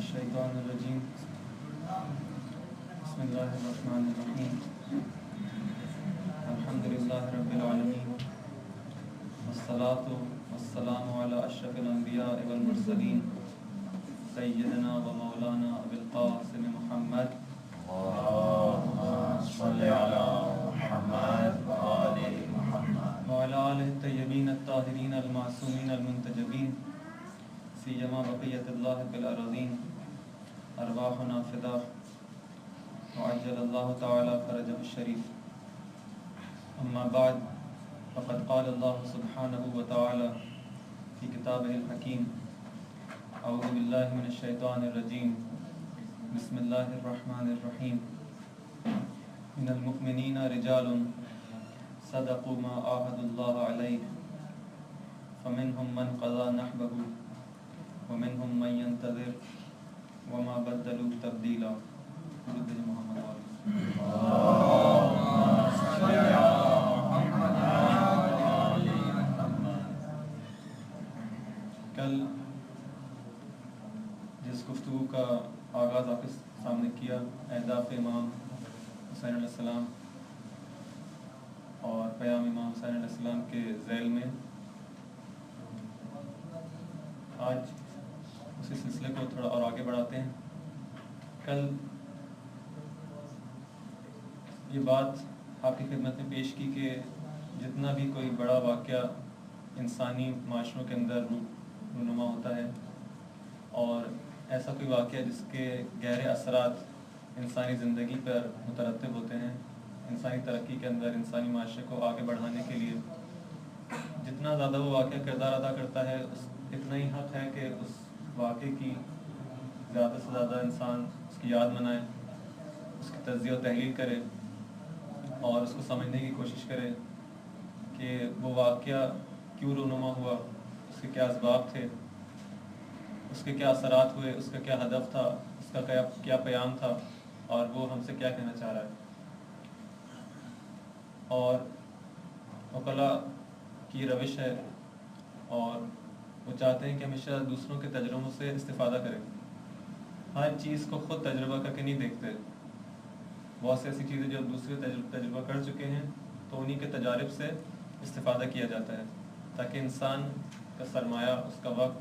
الشیطان الرجیم بسم اللہ الرحمن الرحیم الحمدللہ رب العالمین والصلاة والسلام علی اشرف الانبیاء والمرسلین سیدنا و مولانا ابی القاسم محمد اللهم صل على محمد وآل محمد وعلى آلہ الطیبین الطاہرین المعصومین المنتجبین سیما بقیت اللہ فی الارضین ارواحنا فدا وعجل اللہ تعالی فرجہ الشریف اما بعد فقد قال اللہ سبحانہ وتعالی فی کتابہ الحکیم اعوذ باللہ من الشیطان الرجیم بسم اللہ الرحمن الرحیم من المؤمنین رجال صدقوا ما عاهدوا الله علیہ فمنهم من قضى نحبه ومنهم من ينتظر وما بدلوا تبدیلا درود محمد اللهم صل على محمد وآل محمد. کل جس گفتگو کا آغاز آپ کے سامنے کیا اہداف امام حسین علیہ السلام اور پیام امام حسین علیہ السلام کے ذیل میں، آج اسی سلسلے کو تھوڑا اور آگے بڑھاتے ہیں. کل یہ بات آپ کی خدمت میں پیش کی کہ جتنا بھی کوئی بڑا واقعہ انسانی معاشروں کے اندر رونما ہوتا ہے اور ایسا کوئی واقعہ جس کے گہرے اثرات انسانی زندگی پر مترتب ہوتے ہیں، انسانی ترقی کے اندر انسانی معاشرے کو آگے بڑھانے کے لیے جتنا زیادہ وہ واقعہ کردار ادا کرتا ہے اتنا ہی حق ہے کہ اس واقعے کی زیادہ سے زیادہ انسان اس کی یاد منائے، اس کی تجزیہ و تحلیل کرے اور اس کو سمجھنے کی کوشش کرے کہ وہ واقعہ کیوں رونما ہوا، اس کے کیا اسباب تھے، اس کے کیا اثرات ہوئے، اس کا کیا ہدف تھا، اس کا کیا پیام تھا اور وہ ہم سے کیا کہنا چاہ رہا ہے. اور عقلاء کی روش ہے اور وہ چاہتے ہیں کہ ہمیشہ دوسروں کے تجربوں سے استفادہ کریں، ہر چیز کو خود تجربہ کر کے نہیں دیکھتے. بہت سی ایسی چیزیں جو دوسرے تجربہ کر چکے ہیں تو انہی کے تجارب سے استفادہ کیا جاتا ہے تاکہ انسان کا سرمایہ، اس کا وقت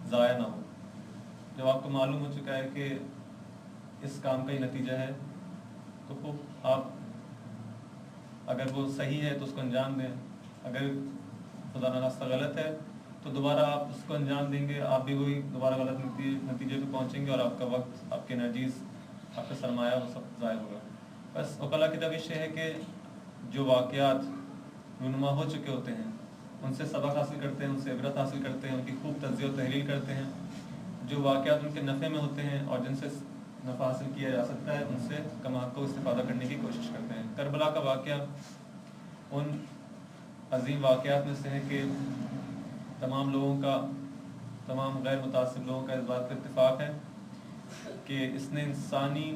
ضائع نہ ہو. جب آپ کو معلوم ہو چکا ہے کہ اس کام کا ہی نتیجہ ہے تو خوب آپ اگر وہ صحیح ہے تو اس کو انجام دیں، اگر خدا نخواستہ غلط ہے تو دوبارہ آپ اس کو انجام دیں گے، آپ بھی وہی دوبارہ غلط نتیجے پہ پہنچیں گے اور آپ کا وقت، آپ کے انرجیز، آپ کا سرمایہ وہ سب ضائع ہوگا. بس عقلاء کی روش یہ ہے کہ جو واقعات رونما ہو چکے ہوتے ہیں ان سے سبق حاصل کرتے ہیں، ان سے عبرت حاصل کرتے ہیں، ان کی خوب تجزیہ و تحلیل کرتے ہیں. جو واقعات ان کے نفع میں ہوتے ہیں اور جن سے نفع حاصل کیا جا سکتا ہے ان سے کما کو استفادہ کرنے کی کوشش کرتے ہیں. کربلا کا واقعہ ان عظیم واقعات میں سے ہے کہ تمام لوگوں کا، تمام غیر متعصب لوگوں کا اس بات پر اتفاق ہے کہ اس نے انسانی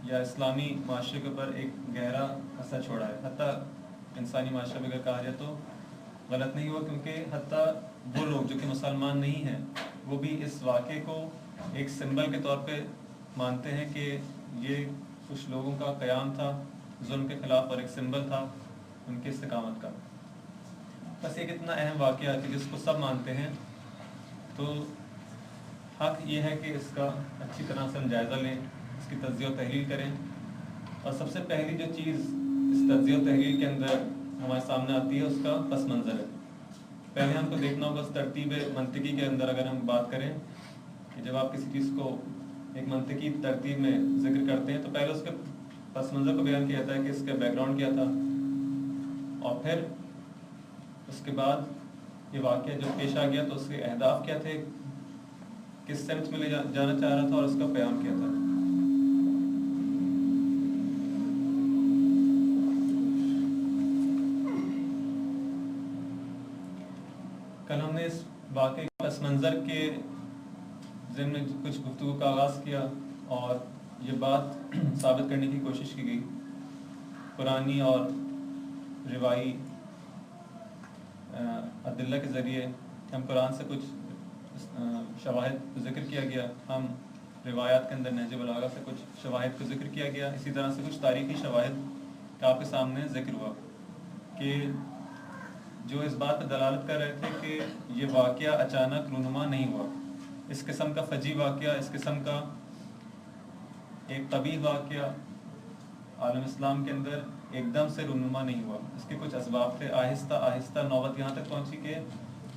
یا اسلامی معاشرے کے اوپر ایک گہرا اثر چھوڑا ہے. حتیٰ انسانی معاشرے میں اگر کہا جائے تو غلط نہیں ہوا، کیونکہ حتیٰ وہ لوگ جو کہ مسلمان نہیں ہیں وہ بھی اس واقعے کو ایک سمبل کے طور پہ مانتے ہیں کہ یہ کچھ لوگوں کا قیام تھا ظلم کے خلاف اور ایک سمبل تھا ان کی استقامت کا. بس ایک اتنا اہم واقعہ کہ جس کو سب مانتے ہیں تو حق یہ ہے کہ اس کا اچھی طرح سے ہم جائزہ لیں، اس کی تجزیہ و تحلیل کریں. اور سب سے پہلی جو چیز اس تجزیہ و تحلیل کے اندر ہمارے سامنے آتی ہے اس کا پس منظر ہے. پہلے ہم کو دیکھنا ہوگا اس ترتیب منطقی کے اندر اگر ہم بات کریں کہ جب آپ کسی چیز کو ایک منطقی ترتیب میں ذکر کرتے ہیں تو پہلے اس کے پس منظر کو بیان کیا جاتا ہے کہ اس کا بیک گراؤنڈ کیا تھا اور پھر اس کے بعد یہ واقعہ جب پیش آ گیا تو اس کے اہداف کیا تھے، کس سمت میں لے جانا چاہ رہا تھا اور اس کا پیام کیا تھا. کل ہم نے اس واقعے کے پس منظر کے ضمن میں کچھ گفتگو کا آغاز کیا اور یہ بات ثابت کرنے کی کوشش کی گئی قرآنی اور روایی ادلہ کے ذریعے. ہم قرآن سے کچھ شواہد کو ذکر کیا گیا، ہم روایات کے اندر نہج بلاغہ سے کچھ شواہد کو ذکر کیا گیا، اسی طرح سے کچھ تاریخی شواہد کا آپ کے سامنے ذکر ہوا کہ جو اس بات پر دلالت کر رہے تھے کہ یہ واقعہ اچانک رونما نہیں ہوا، اس قسم کا فجی واقعہ، اس قسم کا ایک قبیح واقعہ عالم اسلام کے اندر ایک دم سے رونما نہیں ہوا، اس کے کچھ اسباب تھے۔ آہستہ آہستہ نوبت یہاں تک پہنچی کہ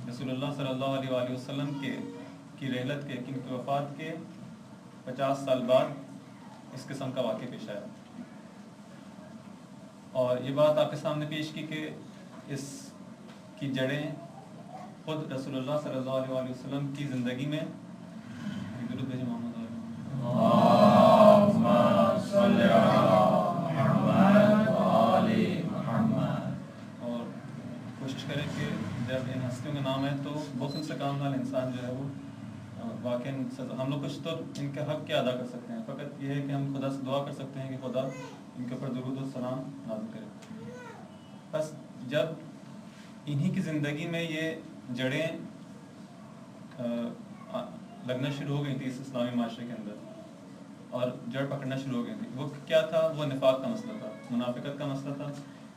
رسول اللہ صلی اللہ علیہ وآلہ وسلم کی رحلت کے، کی وفات کے 50 سال بعد اس قسم کا واقعہ پیش آیا، اور یہ بات آپ کے سامنے پیش کی کہ اس کی جڑیں خود رسول اللہ صلی اللہ علیہ وآلہ وسلم کی زندگی میں درود بھیجیں محمد اللہم صل علی محمد وآل محمد، اور کوشش کریں کہ جب ان ہستیوں کا نام ہے تو بخل سے کام نہ لیں، انسان جو ہے وہ واقعی ہم لوگ کچھ تو ان کے حق کیا ادا کر سکتے ہیں، فقط یہ ہے کہ ہم خدا سے دعا کر سکتے ہیں کہ خدا ان کے اوپر درود و سلام نازل کرے۔ بس جب انہی کی زندگی میں یہ جڑیں لگنا شروع ہو گئی تھی اس اسلامی معاشرے کے اندر اور جڑ پکڑنا شروع ہو گئی تھی، وہ کیا تھا؟ وہ نفاق کا مسئلہ تھا، منافقت کا مسئلہ تھا،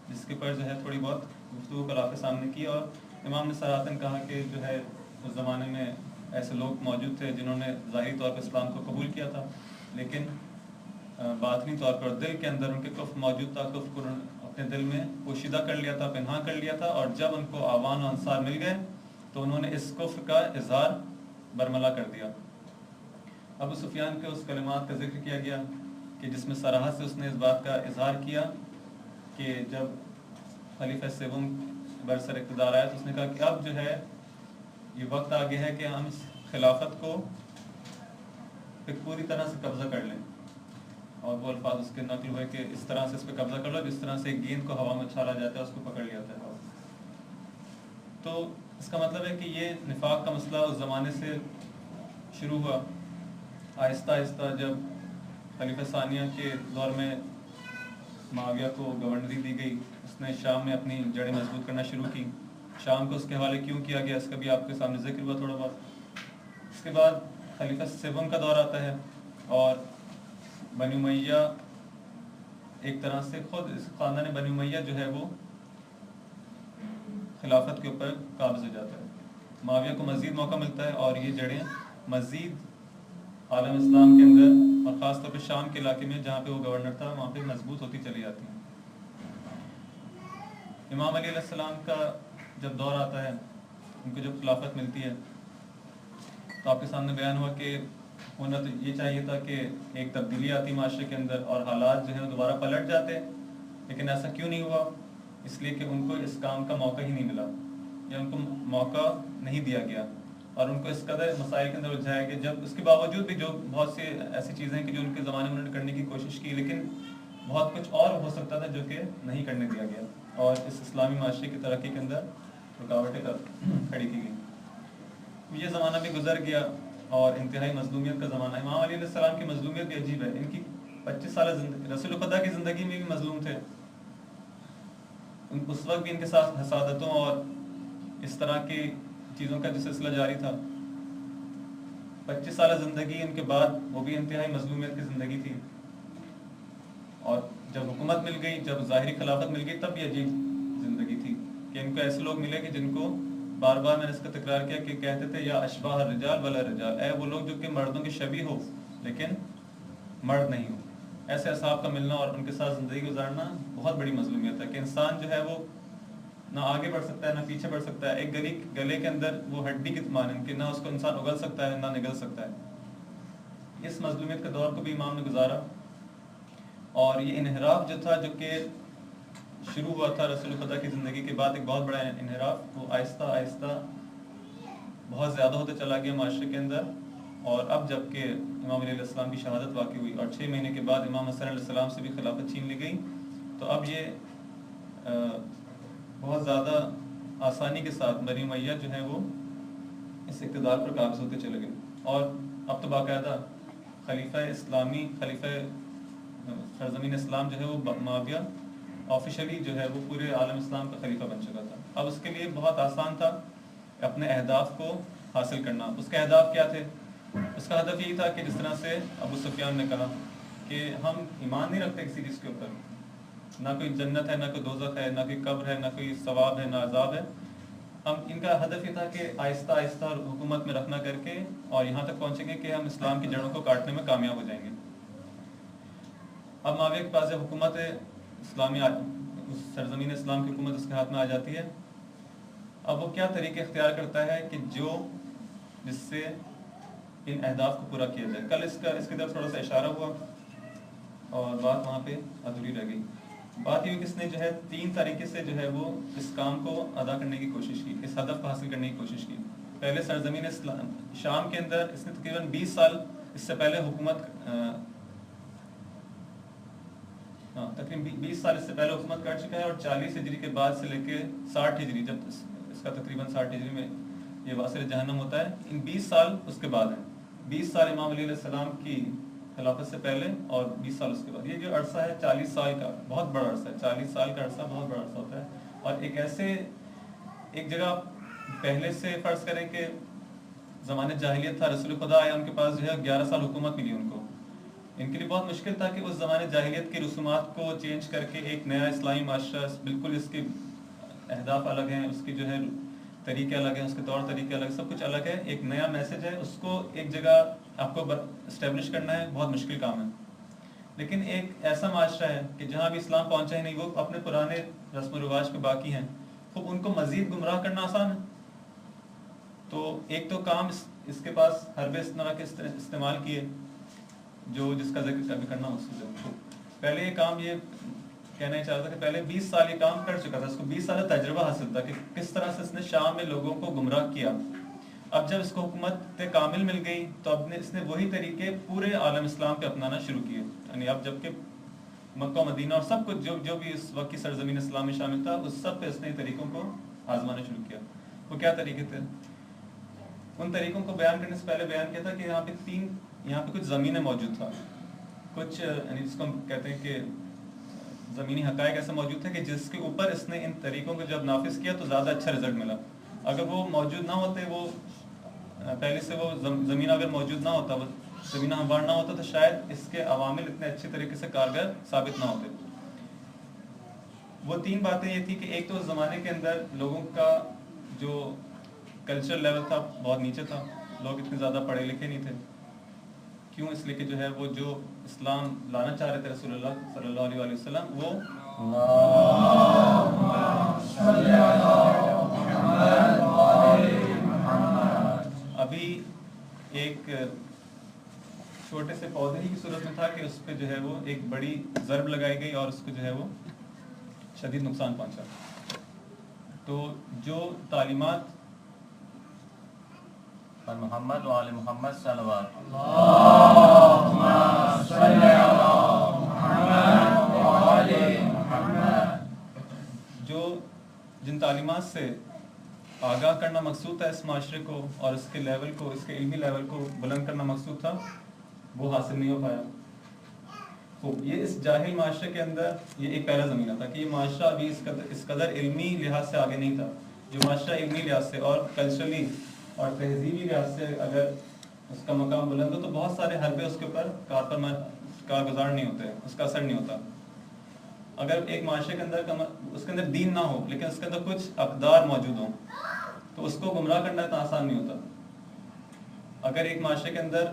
جس کے پر جو ہے تھوڑی بہت گفتگو کل آپ کے سامنے کی، اور امام نے صراحتاً کہا کہ جو ہے اس زمانے میں ایسے لوگ موجود تھے جنہوں نے ظاہری طور پر اسلام کو قبول کیا تھا، لیکن باطنی طور پر دل کے اندر ان کے کفر موجود تھا، کفر کو اپنے دل میں پوشیدہ کر لیا تھا، پنہاں کر لیا تھا، اور جب ان کو آوان و انصار مل گئے تو انہوں نے اس کفر کا اظہار برملا کر دیا۔ ابو سفیان کے اس کلمات کا ذکر کیا گیا کہ جس میں صراحت سے اس نے اس بات کا اظہار کیا کہ جب خلیفہ سوم برسر اقتدار آیا تو اس نے کہا کہ اب جو ہے یہ وقت آ گیا ہے کہ ہم اس خلافت کو پوری طرح سے قبضہ کر لیں، اور وہ الفاظ اس کے نقل ہوئے کہ اس طرح سے اس پہ قبضہ کر لو جس طرح سے ایک گیند کو ہوا میں اچھالا جاتا ہے اس کو پکڑ لیا جاتا ہے۔ تو اس کا مطلب ہے کہ یہ نفاق کا مسئلہ اس زمانے سے شروع ہوا، آہستہ آہستہ جب خلیفہ ثانیہ کے دور میں معاویہ کو گورنری دی گئی، اس نے شام میں اپنی جڑیں مضبوط کرنا شروع کی، شام کو اس کے حوالے کیوں کیا گیا اس کا بھی آپ کے سامنے ذکر ہوا تھوڑا بہت۔ اس کے بعد خلیفہ سوم کا دور آتا ہے اور بنی امیہ ایک طرح سے خود اس خاندان بنی امیہ جو ہے وہ خلافت کے اوپر قابض ہو جاتا ہے، معاویہ کو مزید موقع ملتا ہے اور یہ جڑیں مزید عالم اسلام کے اندر اور خاص طور پہ شام کے علاقے میں جہاں پہ وہ گورنر تھا وہاں پہ مضبوط ہوتی چلی جاتی ہیں۔ امام علی علیہ السلام کا جب دور آتا ہے، ان کو جب خلافت ملتی ہے تو آپ کے سامنے بیان ہوا کہ ہونا تو یہ چاہیے تھا کہ ایک تبدیلی آتی معاشرے کے اندر اور حالات جو ہیں دوبارہ پلٹ جاتے، لیکن ایسا کیوں نہیں ہوا؟ اس لیے کہ ان کو اس کام کا موقع ہی نہیں ملا یا ان کو موقع نہیں دیا گیا، اور ان کو اس قدر مسائل کے اندر الجھایا گیا، جب اس کے باوجود بھی جو بہت سی ایسی چیزیں کہ جو ان کے زمانے میں انہوں نے کرنے کی کوشش کی، لیکن بہت کچھ اور ہو سکتا تھا جو کہ نہیں کرنے دیا گیا اور اس اسلامی معاشرے کی ترقی کے اندر رکاوٹیں کھڑی کی گئی۔ یہ زمانہ بھی گزر گیا اور انتہائی مظلومیت کا زمانہ ہے۔ امام علی علیہ السلام کی مظلومیت بھی عجیب ہے، ان کی 25 سالہ زندگی، رسول خدا کی زندگی میں بھی مظلوم تھے، اس وقت بھی ان کے ساتھ حسادتوں اور اس طرح کی چیزوں کا جو سلسلہ جاری تھا۔ 25 سالہ زندگی ان کے بعد وہ بھی انتہائی مظلومیت کی زندگی تھی، اور جب حکومت مل گئی، جب ظاہری خلافت مل گئی، تب بھی عجیب زندگی تھی کہ ان کو ایسے لوگ ملے کہ جن کو بار بار میں نے اس کا تکرار کیا کہ کہتے تھے یا اشباہ الرجال ولا رجال، اے وہ لوگ جو کہ مردوں کے شبیہ ہو لیکن مرد نہیں ہو۔ ایسے اصحاب کا ملنا اور ان کے ساتھ زندگی گزارنا بہت بڑی مظلومیت ہے کہ انسان جو ہے وہ نہ آگے بڑھ سکتا ہے نہ پیچھے بڑھ سکتا ہے، ایک گلے کے اندر وہ ہڈی کی مانند کہ نہ اس کو انسان اگل سکتا ہے نہ نگل سکتا ہے۔ اس مظلومیت کے دور کو بھی امام نے گزارا، اور یہ انحراف جو تھا جو کہ شروع ہوا تھا رسول خدا کی زندگی کے بعد، ایک بہت بڑا انحراف، وہ آہستہ آہستہ بہت زیادہ ہوتا چلا گیا معاشرے کے اندر، اور اب جب کہ امام علیہ السلام کی شہادت واقع ہوئی اور 6 مہینے کے بعد امام حسن علیہ السلام سے بھی خلافت چھین لی گئی، تو اب یہ بہت زیادہ آسانی کے ساتھ بنی امیہ جو ہے وہ اس اقتدار پر قابض ہوتے چلے گئے، اور اب تو باقاعدہ خلیفہ اسلامی، خلیفہ سرزمین اسلام جو ہے وہ معاویہ آفیشلی جو ہے وہ پورے عالم اسلام کا خلیفہ بن چکا تھا۔ اب اس کے لیے بہت آسان تھا اپنے اہداف کو حاصل کرنا. اس کے اہداف کیا تھے؟ اس کا ہدف یہی تھا کہ جس طرح سے ابو سفیان نے کہا کہ ہم ایمان نہیں رکھتے کسی چیز کے اوپر, نہ کوئی جنت ہے, نہ کوئی دوزخ ہے, نہ کوئی قبر ہے, نہ کوئی ثواب ہے, نہ عذاب ہے. ہم ان کا ہدف یہ تھا کہ آہستہ آہستہ اور حکومت میں رکھنا کر کے اور یہاں تک پہنچیں گے کہ ہم اسلام کی جڑوں کو کاٹنے میں کامیاب ہو جائیں گے. اب معاویہ کے پاس جب حکومت اسلامی سرزمین اسلام کی حکومت اس کے ہاتھ میں آ جاتی ہے, اب وہ کیا طریقے اختیار کرتا ہے کہ جس سے ان اہداف کو پورا کیا جائے. کل اس کی طرف تھوڑا سا اشارہ ہوا اور بات وہاں پہ ادھوری رہ گئی. بات یہ کہ اس نے جو ہے 3 طریقے سے جو ہے وہ اس کام کو ادا کرنے کی کوشش کی, اس ہدف کو حاصل کرنے کی کوشش کی. پہلے سرزمین اسلام شام کے اندر اس نے تقریباً 20 سال اس سے پہلے تقریباً 20 سال اس سے پہلے حکومت کر چکا ہے, اور 40 ہجری کے بعد سے لے کے 60 ہجری, جب اس کا تقریباً 60 ہجری میں یہ واصل جہنم ہوتا ہے, ان 20 سال اس کے بعد ہیں. 20 سال امام علی علیہ السلام کی خلافت سے پہلے اور 20 سال اس کے بعد. یہ جو عرصہ ہے 40 سال کا بہت بڑا عرصہ ہے. 40 سال کا عرصہ بہت بڑا عرصہ ہوتا ہے. اور ایک جگہ پہلے سے فرض کریں کہ زمانے جاہلیت تھا, رسول خدا آیا, ان کے پاس جو ہے 11 سال حکومت ملی ان کو. ان کے لیے بہت مشکل تھا کہ اس زمانے جاہلیت کی رسومات کو چینج کر کے ایک نیا اسلامی معاشرہ, بالکل اس کے اہداف الگ ہیں, اس کی جو ہے طریقے الگ ہیں, اس کے طور طریقے الگ, سب کچھ الگ ہے, ایک نیا میسج ہے, اس کو ایک جگہ آپ کو اسٹیبلش کرنا ہے, بہت مشکل کام ہے. لیکن ایک ایسا معاشرہ ہے کہ جہاں بھی اسلام پہنچا ہی نہیں, وہ اپنے پرانے رسم و رواج پہ باقی ہیں, خوب ان کو مزید گمراہ کرنا آسان ہے. تو ایک تو کام اس کے پاس حربے اس طرح کے استعمال کیے جس کا ذکر ابھی کرنا مقصود ہے. پہلے یہ کام یہ کہنا ہی چاہتا تھا کہ پہلے 20 سال یہ کام کر چکا تھا, اس کو 20 سال تجربہ حاصل تھا کہ کس طرح سے اس نے شام میں لوگوں کو گمراہ کیا. اب جب اس کو حکومت کامل مل گئی تو اب اس نے وہی طریقے پورے عالم اسلام پہ اپنانا شروع کیے. یعنی اب جب کہ مکہ و مدینہ اور سب کچھ جو بھی اس وقت کی سرزمین اسلام میں شامل تھا, اس سب پہ اس نے طریقوں کو آزمانا شروع کیا. وہ کیا طریقے تھے؟ ان طریقوں کو بیان کرنے سے پہلے بیان کیا تھا کہ یہاں پہ کچھ زمینیں موجود تھا, کچھ یعنی جس کو ہم کہتے ہیں کہ زمینی حقائق ایسا موجود تھے کہ جس کے اوپر اس نے ان طریقوں کو جب نافذ کیا تو زیادہ اچھا رزلٹ ملا. اگر وہ موجود نہ ہوتے, وہ پہلے سے وہ زمین اگر موجود نہ ہوتا, وہ زمینہ ہموار نہ ہوتا, تو شاید اس کے عوامل اتنے اچھے طریقے سے کارگر ثابت نہ ہوتے. وہ 3 باتیں یہ تھی کہ ایک تو اس زمانے کے اندر لوگوں کا جو کلچر لیول تھا بہت نیچے تھا, لوگ اتنے زیادہ پڑھے لکھے نہیں تھے. کیوں؟ اس لیے کہ جو ہے وہ جو اسلام لانا چاہ رہے تھے رسول اللہ صلی اللہ علیہ وسلم, وہ ابھی ایک چھوٹے سے پودے ہی کی صورت میں تھا کہ اس پہ جو ہے وہ ایک بڑی ضرب لگائی گئی اور اس کو جو ہے وہ شدید نقصان پہنچا. تو جو تعلیمات محمد وعلی محمد صلوات جو جن تعلیمات سے آگاہ کرنا مقصود تھا اس معاشرے کو اور اس کے لیول کو, اس کے علمی لیول کو بلند کرنا مقصود تھا, وہ حاصل نہیں ہو پایا. یہ اس جاہل معاشرے کے اندر یہ ایک پہلا زمینہ تھا کہ یہ معاشرہ ابھی اس قدر علمی لحاظ سے آگے نہیں تھا. جو معاشرہ علمی لحاظ سے اور کلچرلی اور تہذیبی لحاظ سے اگر اس کا مقام بلند ہو تو بہت سارے حربے اس کے اوپر کارگزار نہیں ہوتے, اس کا اثر نہیں ہوتا. اگر ایک معاشرے کے اندر اس کے اندر دین نہ ہو لیکن اس کے اندر کچھ اقدار موجود ہوں تو اس کو گمراہ کرنا اتنا آسان نہیں ہوتا. اگر ایک معاشرے کے اندر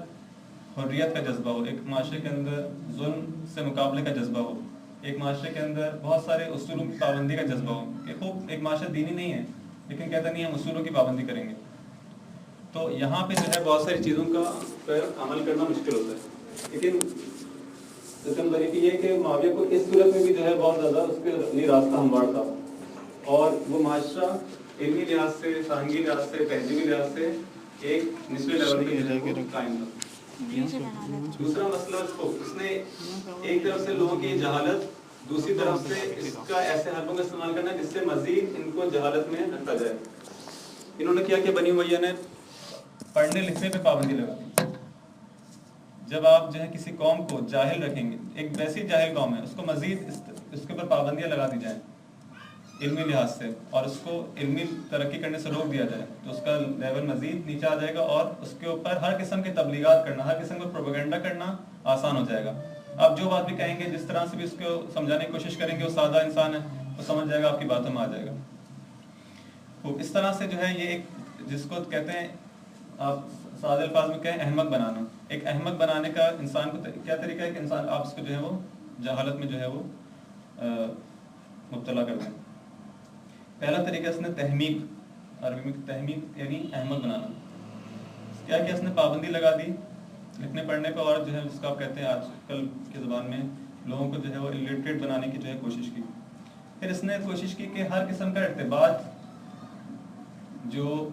حریت کا جذبہ ہو, ایک معاشرے کے اندر ظلم سے مقابلے کا جذبہ ہو, ایک معاشرے کے اندر بہت سارے اصولوں کی پابندی کا جذبہ ہو, کہ خوب ایک معاشرہ دینی نہیں ہے لیکن کہتا نہیں ہم اصولوں کی پابندی کریں گے, تو یہاں پہ جو ہے بہت ساری چیزوں کا عمل کرنا مشکل ہوتا ہے. لیکن یہ کہ معاویہ کو اس صورت میں بھی جو ہے بہت زیادہ اس کے اپنی راستہ ہموار تھا, اور وہ معاشرہ علمی لحاظ سے, فرہنگی لحاظ سے, تہذیبی لحاظ سے ایک نچلے لیول پہ قائم تھا. دوسرا مسئلہ اس نے ایک طرف سے لوگوں کی جہالت, دوسری طرف سے اس کا ایسے حربوں کا استعمال کرنا جس سے مزید ان کو جہالت میں رکھا جائے. انہوں نے کیا کہ بنی امیہ نے پڑھنے لکھنے پہ پابندی لگا دی. جب آپ جو ہے کسی قوم کو جاہل رکھیں گے, ایک ویسی جاہل قوم ہے, اس کو مزید اس کے اوپر پابندیاں لگا دی جائیں, علمی لحاظ سے اور اس کو علمی ترقی کرنے سے روک دیا جائے تو اس کا لیول مزید نیچے آ جائے گا اور اس کے اوپر ہر قسم کی تبلیغات کرنا، ہر قسم کا پروپیگنڈا کرنا آسان ہو جائے گا. آپ جو بات بھی کہیں گے، جس طرح سے بھی اس کو سمجھانے کی کوشش کریں گے، وہ سادہ انسان ہے، وہ سمجھ جائے گا، آپ کی باتوں میں آ جائے گا. تو اس طرح سے جو ہے یہ ایک جس کو کہتے ہیں، آپ سادہ الفاظ میں کہیں احمق بنانا. ایک احمق بنانے کا انسان کو کیا طریقہ ہے کہ انسان آپ اس کو جو ہے وہ جہالت میں جو ہے وہ مبتلا کر دیں. پہلا طریقہ اس نے تحمیق، عربی میں تحمیق یعنی احمق بنانا. کیا اس نے پابندی لگا دی لکھنے پڑھنے پہ، اور جو ہے جس کو آپ کہتے ہیں آج کل کی زبان میں لوگوں کو جو ہے وہ الٹریٹ بنانے کی جو ہے کوشش کی. پھر اس نے کوشش کی کہ ہر قسم کا ارتباط جو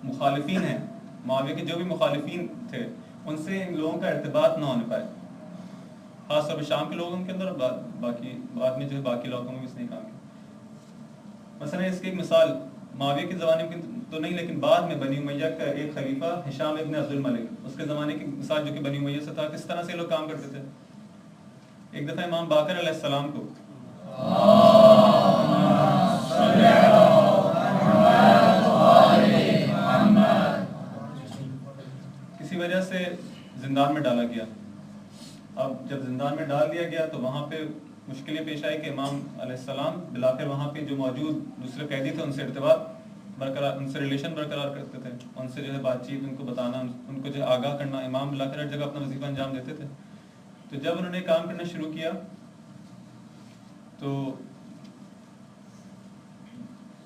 مخالفین ہیں، معاویہ کے جو بھی مخالفین تھے، ان سے ان لوگوں کا ارتباط نہ ہونے پائے، خاص طور پہ شام کے لوگوں کے اندر، اور باقی بعد میں جو ہے باقی علاقوں میں بھی اس نے کام کیا. مثلا اس کی ایک مثال معاویہ کے زمانے میں تو نہیں، لیکن بعد میں بنی امیہ کا ایک خلیفہ ہشام ابن عبد الملک، اس کے زمانے کی مثال جو کہ بنی امیہ سے تھا، کس طرح سے لوگ کام کرتے تھے. ایک دفعہ امام باقر علیہ السلام کو کسی وجہ سے زندان میں ڈالا گیا. اب جب زندان میں ڈال دیا گیا تو وہاں پہ مشکلیں پیش آئی کہ امام علیہ السلام بلاخر وہاں پہ جو موجود دوسرے قیدی تھے ان سے ارتباط برقرار، ان سے ریلیشن برقرار کرتے تھے، ان سے جو ہے بات چیت، ان کو بتانا، ان کو جو ہے آگاہ کرنا. امام بلاخر ہر جگہ اپنا وظیفہ انجام دیتے تھے. تو جب انہوں نے کام کرنا شروع کیا تو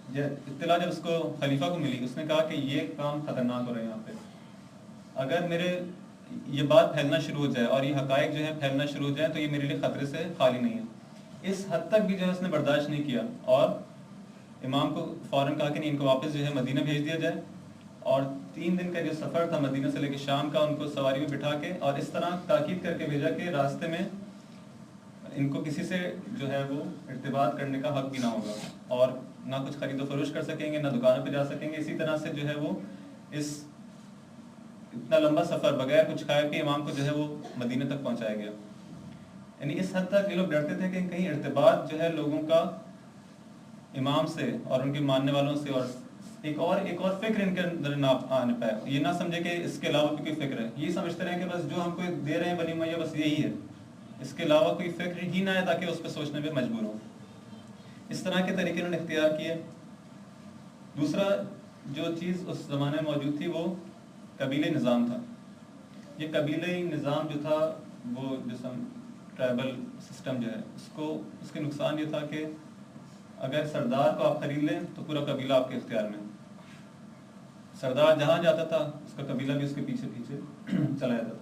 اطلاع جب اس کو خلیفہ کو ملی، اس نے کہا کہ یہ کام خطرناک ہو رہا ہے یہاں پہ. اگر میرے یہ بات پھیلنا شروع ہو جائے اور یہ حقائق جو ہے پھیلنا شروع ہو جائے تو یہ میرے لیے خطرے سے خالی نہیں ہے. اس حد تک بھی جو ہے اس نے برداشت نہیں کیا اور امام کو فوراً کہا کہ نہیں، ان کو واپس جو ہے مدینہ بھیج دیا جائے. اور 3 دن کا جو سفر تھا مدینہ سے لے کے شام کا، ان کو سواری میں بٹھا کے اور اس طرح تاکید کر کے بھیجا کہ راستے میں ان کو کسی سے جو ہے وہ ارتباط کرنے کا حق بھی نہ ہوگا اور نہ کچھ خرید و فروش کر سکیں گے، نہ دکانوں پہ جا سکیں گے. اسی طرح سے جو ہے وہ اس اتنا لمبا سفر بغیر کچھ کھائے پیے امام کو جو ہے وہ مدینہ تک پہنچایا گیا. یعنی اس حد تک یہ لوگ ڈرتے تھے کہ کہیں ارتباط جو ہے لوگوں کا امام سے اور ان کے ماننے والوں سے، اور ایک اور فکر ان کے اندر نہ آنے پائے. یہ نہ سمجھے کہ اس کے علاوہ بھی کوئی فکر ہے، یہ سمجھتے رہے کہ بس جو ہم کو دے رہے ہیں بنی امیہ بس یہی ہے، اس کے علاوہ کوئی فکر ہی نہ آئے تاکہ اس پہ سوچنے پہ مجبور ہو. اس طرح کے طریقے انہوں نے اختیار کیے. دوسرا جو چیز اس زمانے میں موجود تھی وہ قبیلے نظام تھا. یہ قبیلے نظام جو تھا وہ جسم ٹرائبل سسٹم جو ہے، اس کے نقصان یہ تھا کہ اگر سردار کو آپ خرید لیں تو پورا قبیلہ آپ کے اختیار میں. سردار جہاں جاتا تھا اس کا قبیلہ بھی اس کے پیچھے پیچھے چلا جاتا تھا.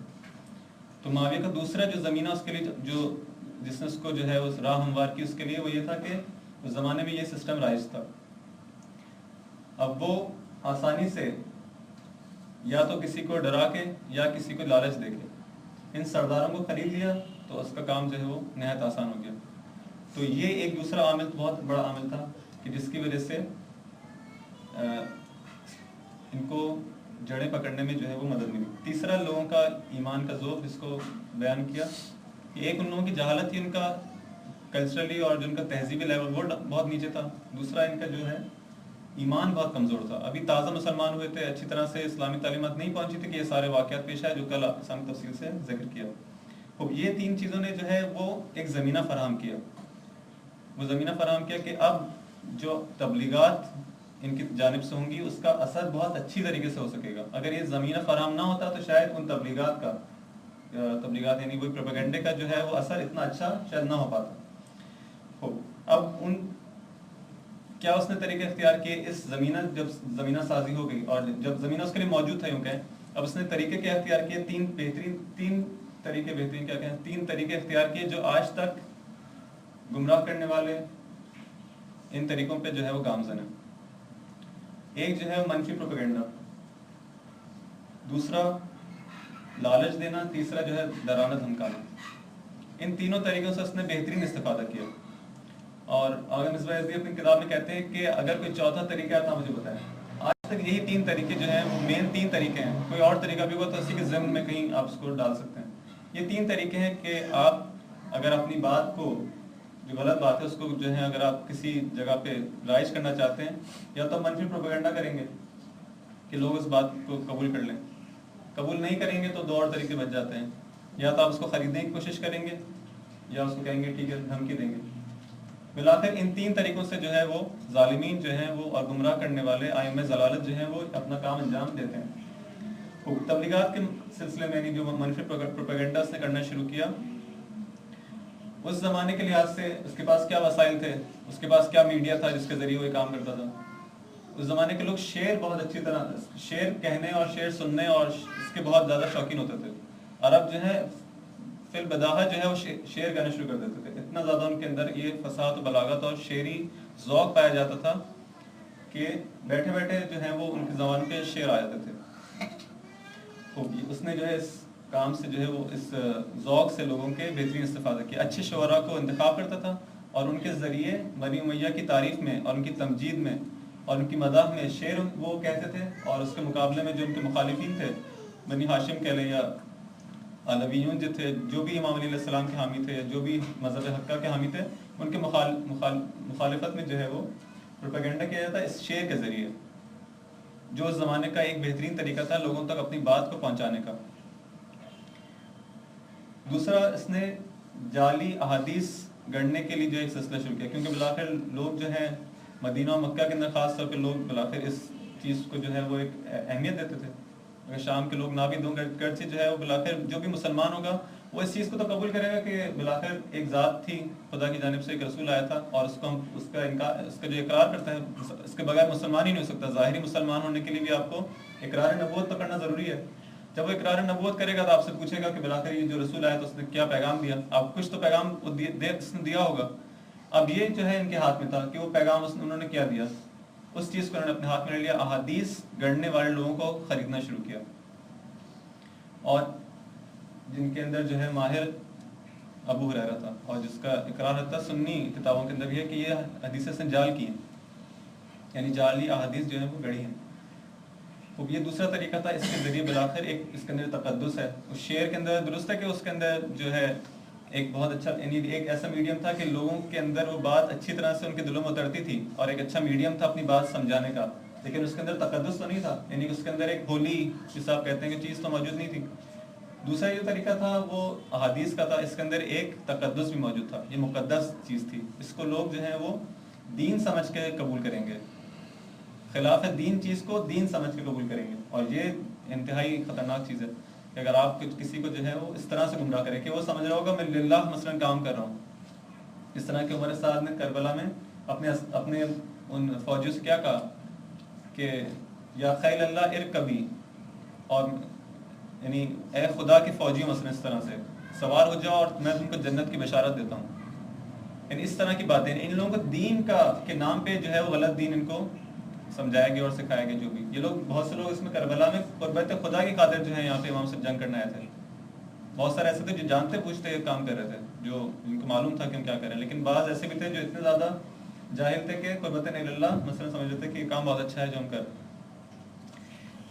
تو معاویہ کا دوسرا جو زمینہ اس کے لیے جو جس نے اس کو جو ہے اس راہ ہموار کی، اس کے لیے وہ یہ تھا کہ اس زمانے میں یہ سسٹم رائج تھا. اب وہ آسانی سے یا تو کسی کو ڈرا کے یا کسی کو لالچ دے کے ان سرداروں کو خرید لیا تو اس کا کام جو ہے وہ نہایت آسان ہو گیا. تو یہ ایک دوسرا عامل بہت بڑا عامل تھا کہ جس کی وجہ سے ان کو جڑیں پکڑنے میں جو ہے وہ مدد ملی. تیسرا لوگوں کا ایمان کا ذوق، جس کو بیان کیا کہ ایک ان لوگوں کی جہالت تھی، ان کا کلچرلی اور جو ان کا تہذیبی لیول وہ بہت نیچے تھا. دوسرا ان کا جو ہے ایمان بہت کمزور تھا، ابھی تازہ مسلمان ہوئے تھے، اچھی طرح سے اسلامی تعلیمات نہیں پہنچی تھی کہ یہ سارے واقعات پیش آئے جو کل اسلام تفصیل سے ذکر کیا. یہ 3 چیزوں نے جو ہے وہ ایک زمینہ فراہم کیا. وہ زمینہ فراہم کیا کہ اب جو تبلیغات ان کی جانب سے ہوں گی اس کا اثر بہت اچھی طریقے سے ہو سکے گا. اگر یہ زمینہ فراہم نہ ہوتا تو شاید ان تبلیغات یعنی وہی پروپیگنڈے کا جو ہے وہ اثر اتنا اچھا شاید نہ ہو پاتا. اب کیا اس نے طریقے اختیار کیے اس جب زمینہ سازی ہو گئی اور جب زمینہ اس کے لیے موجود تھا، یوں کہیں اب اس نے طریقے کیا اختیار کیے؟ 3 طریقے بہترین کیا کہیں 3 طریقے اختیار کیے جو آج تک گمراہ کرنے والے ان طریقوں پہ جو ہے وہ گامزن ہیں. ایک جو ہے منفی پروپیگنڈا، دوسرا لالچ دینا، تیسرا جو ہے ڈرانا دھمکانا. ان تینوں طریقوں سے اس نے بہترین استفادہ کیا. اور آغا مصباح یزدی اپنی کتاب میں کہتے ہیں کہ اگر کوئی چوتھا طریقہ ہے تو مجھے بتائیں. آج تک یہی 3 طریقے جو ہیں وہ مین 3 طریقے ہیں. کوئی اور طریقہ بھی ہوا تو اسی کے ضمن میں کہیں آپ اس کو ڈال سکتے ہیں. یہ 3 طریقے ہیں کہ آپ اگر اپنی بات کو جو غلط بات ہے اس کو جو ہے اگر آپ کسی جگہ پہ رائج کرنا چاہتے ہیں یا تو منفی پروپیگنڈا کریں گے کہ لوگ اس بات کو قبول کر لیں، قبول نہیں کریں گے تو دو اور طریقے بچ جاتے ہیں، یا تو آپ اس کو خریدنے کی کوشش کریں گے یا اس کو کہیں گے ٹھیک ہے دھمکی دیں گے۔ بالآخر ان تین طریقوں سے جو ہے وہ ظالمین جو ہیں وہ اور گمراہ کرنے والے ائمہ ضلالت جو ہیں وہ اپنا کام انجام دیتے ہیں۔ تبلیغات کے سلسلے میں جو منفی پروپیگنڈا اس نے کرنا شروع کیا، اس زمانے کے لحاظ سے اس کے پاس کیا وسائل تھے، اس کے پاس کیا میڈیا تھا جس کے ذریعے وہ یہ کام کرتا تھا۔ اس زمانے کے لوگ شعر بہت اچھی طرح شعر کہنے اور شعر سننے اور اس کے بہت زیادہ شوقین ہوتے تھے۔ عرب جو ہے فی البداہہ جو ہے وہ شعر گانے شروع کر دیتے تھے، اتنا زیادہ ان کے اندر یہ فصاحت و بلاغت اور شعری ذوق پایا جاتا تھا کہ بیٹھے بیٹھے جو ہے وہ ان کی زبان پہ شعر آ جاتے تھے۔ اس نے جو ہے اس کام سے جو ہے وہ اس ذوق سے لوگوں کے بہترین استفادہ کیا، اچھے شعراء کو انتخاب کرتا تھا اور ان کے ذریعے بنی امیہ کی تعریف میں اور ان کی تمجید میں اور ان کی مداح میں شعر وہ کہتے تھے، اور اس کے مقابلے میں جو ان کے مخالفین تھے، بنی ہاشم کہہ لیں یا علویون جو تھے، جو بھی امام علیہ السلام کے حامی تھے، جو بھی مذہب حقہ کے حامی تھے، ان کے مخالفت میں جو ہے وہ پروپیگنڈا کیا جاتا ہے اس شعر کے ذریعے، جو اس زمانے کا ایک بہترین طریقہ تھا لوگوں تک اپنی بات کو پہنچانے کا۔ دوسرا، اس نے جعلی احادیث گڑھنے کے لیے جو ایک سلسلہ شروع کیا، کیونکہ بالآخر لوگ جو ہیں مدینہ و مکہ کے اندر خاص طور پہ لوگ بالآخر اس چیز کو جو ہے وہ ایک اہمیت دیتے تھے۔ اگر شام کے لوگ نہ بھی دوں گرچہ جو ہے وہ بالآخر جو بھی مسلمان ہوگا وہ اس چیز کو تو قبول کرے گا کہ بالآخر ایک ذات تھی، خدا کی جانب سے ایک رسول آیا تھا، اور اس کو ہم اس کا جو اقرار کرتا ہے اس کے بغیر مسلمان ہی نہیں ہو سکتا۔ ظاہری مسلمان ہونے کے لیے بھی آپ کو اقرار نبوت تو کرنا ضروری ہے۔ جب وہ اقرار نبوت کرے گا تو آپ سے پوچھے گا کہ بالآخر یہ جو رسول آیا تو اس نے کیا پیغام دیا، آپ کچھ تو پیغام اس نے دیا ہوگا۔ اب یہ جو ہے ان کے ہاتھ میں تھا کہ وہ پیغام انہوں نے کیا دیا، اس چیز کو انہوں نے اپنے ہاتھ میں لے لیا، احادیث گڑھنے والے لوگوں کو خریدنا شروع کیا، اور جن کے اندر جو ہے ماہر ابو ہریرہ تھا، اور جس کا اقرار ہوتا ہے سنی کتابوں کے اندر بھی ہے کہ یہ حدیثیں اس نے جعل کی ہیں، یعنی جعلی احادیث جو ہیں وہ گڑھی ہیں۔ تو یہ دوسرا طریقہ تھا، اس کے ذریعے بالآخر ایک اس کے اندر تقدس ہے، اس شعر کے اندر درست ہے کہ اس کے اندر جو ہے ایک بہت اچھا، یعنی ایک ایسا میڈیم تھا کہ لوگوں کے اندر وہ بات اچھی طرح سے ان کے دلوں میں اترتی تھی، اور ایک اچھا میڈیم تھا اپنی بات سمجھانے کا، لیکن اس کے اندر تقدس تو نہیں تھا، یعنی اس کے اندر ایک ہولی جس آپ کہتے ہیں کہ چیز تو موجود نہیں تھی۔ دوسرا جو طریقہ تھا وہ احادیث کا تھا، اس کے اندر ایک تقدس بھی موجود تھا، یہ مقدس چیز تھی، اس کو لوگ جو ہیں وہ دین سمجھ کے قبول کریں گے، خلاف دین چیز کو دین سمجھ کے قبول کریں گے، اور یہ انتہائی خطرناک چیز ہے کہ اگر آپ کسی کو جو ہے وہ اس طرح سے گمراہ کریں کہ وہ سمجھ رہا ہوگا میں للہ مثلا کام کر رہا ہوں، اس طرح کہ عمر سعد نے کربلا میں اپنے ان فوجیوں سے کیا کہا کہ یا خیل اللہ ارکبی، اور یعنی اے خدا کے فوجیوں مثلا اس طرح سے سوار ہو جاؤ اور میں تم کو جنت کی بشارت دیتا ہوں، یعنی اس طرح کی باتیں ان لوگوں کو دین کے نام پہ جو ہے وہ غلط دین ان کو سمجھایا گیا اور سکھایا گیا۔ جو بھی یہ لوگ بہت سے لوگ اس میں کربلا میں قربت خدا کی خاطر جو ہے یہاں پہ امام سے جنگ کرنے آئے تھے، بہت سارے ایسے تھے جو جانتے پوچھتے کام کر رہے تھے، جو ان کو معلوم تھا کہ ہم کیا کر رہے ہیں، لیکن بعض ایسے بھی تھے جو اتنے زیادہ جاہل تھے کہ قربت اللہ مثلا سمجھ رہے تھے کہ یہ کام بہت اچھا ہے جو ہم کر رہے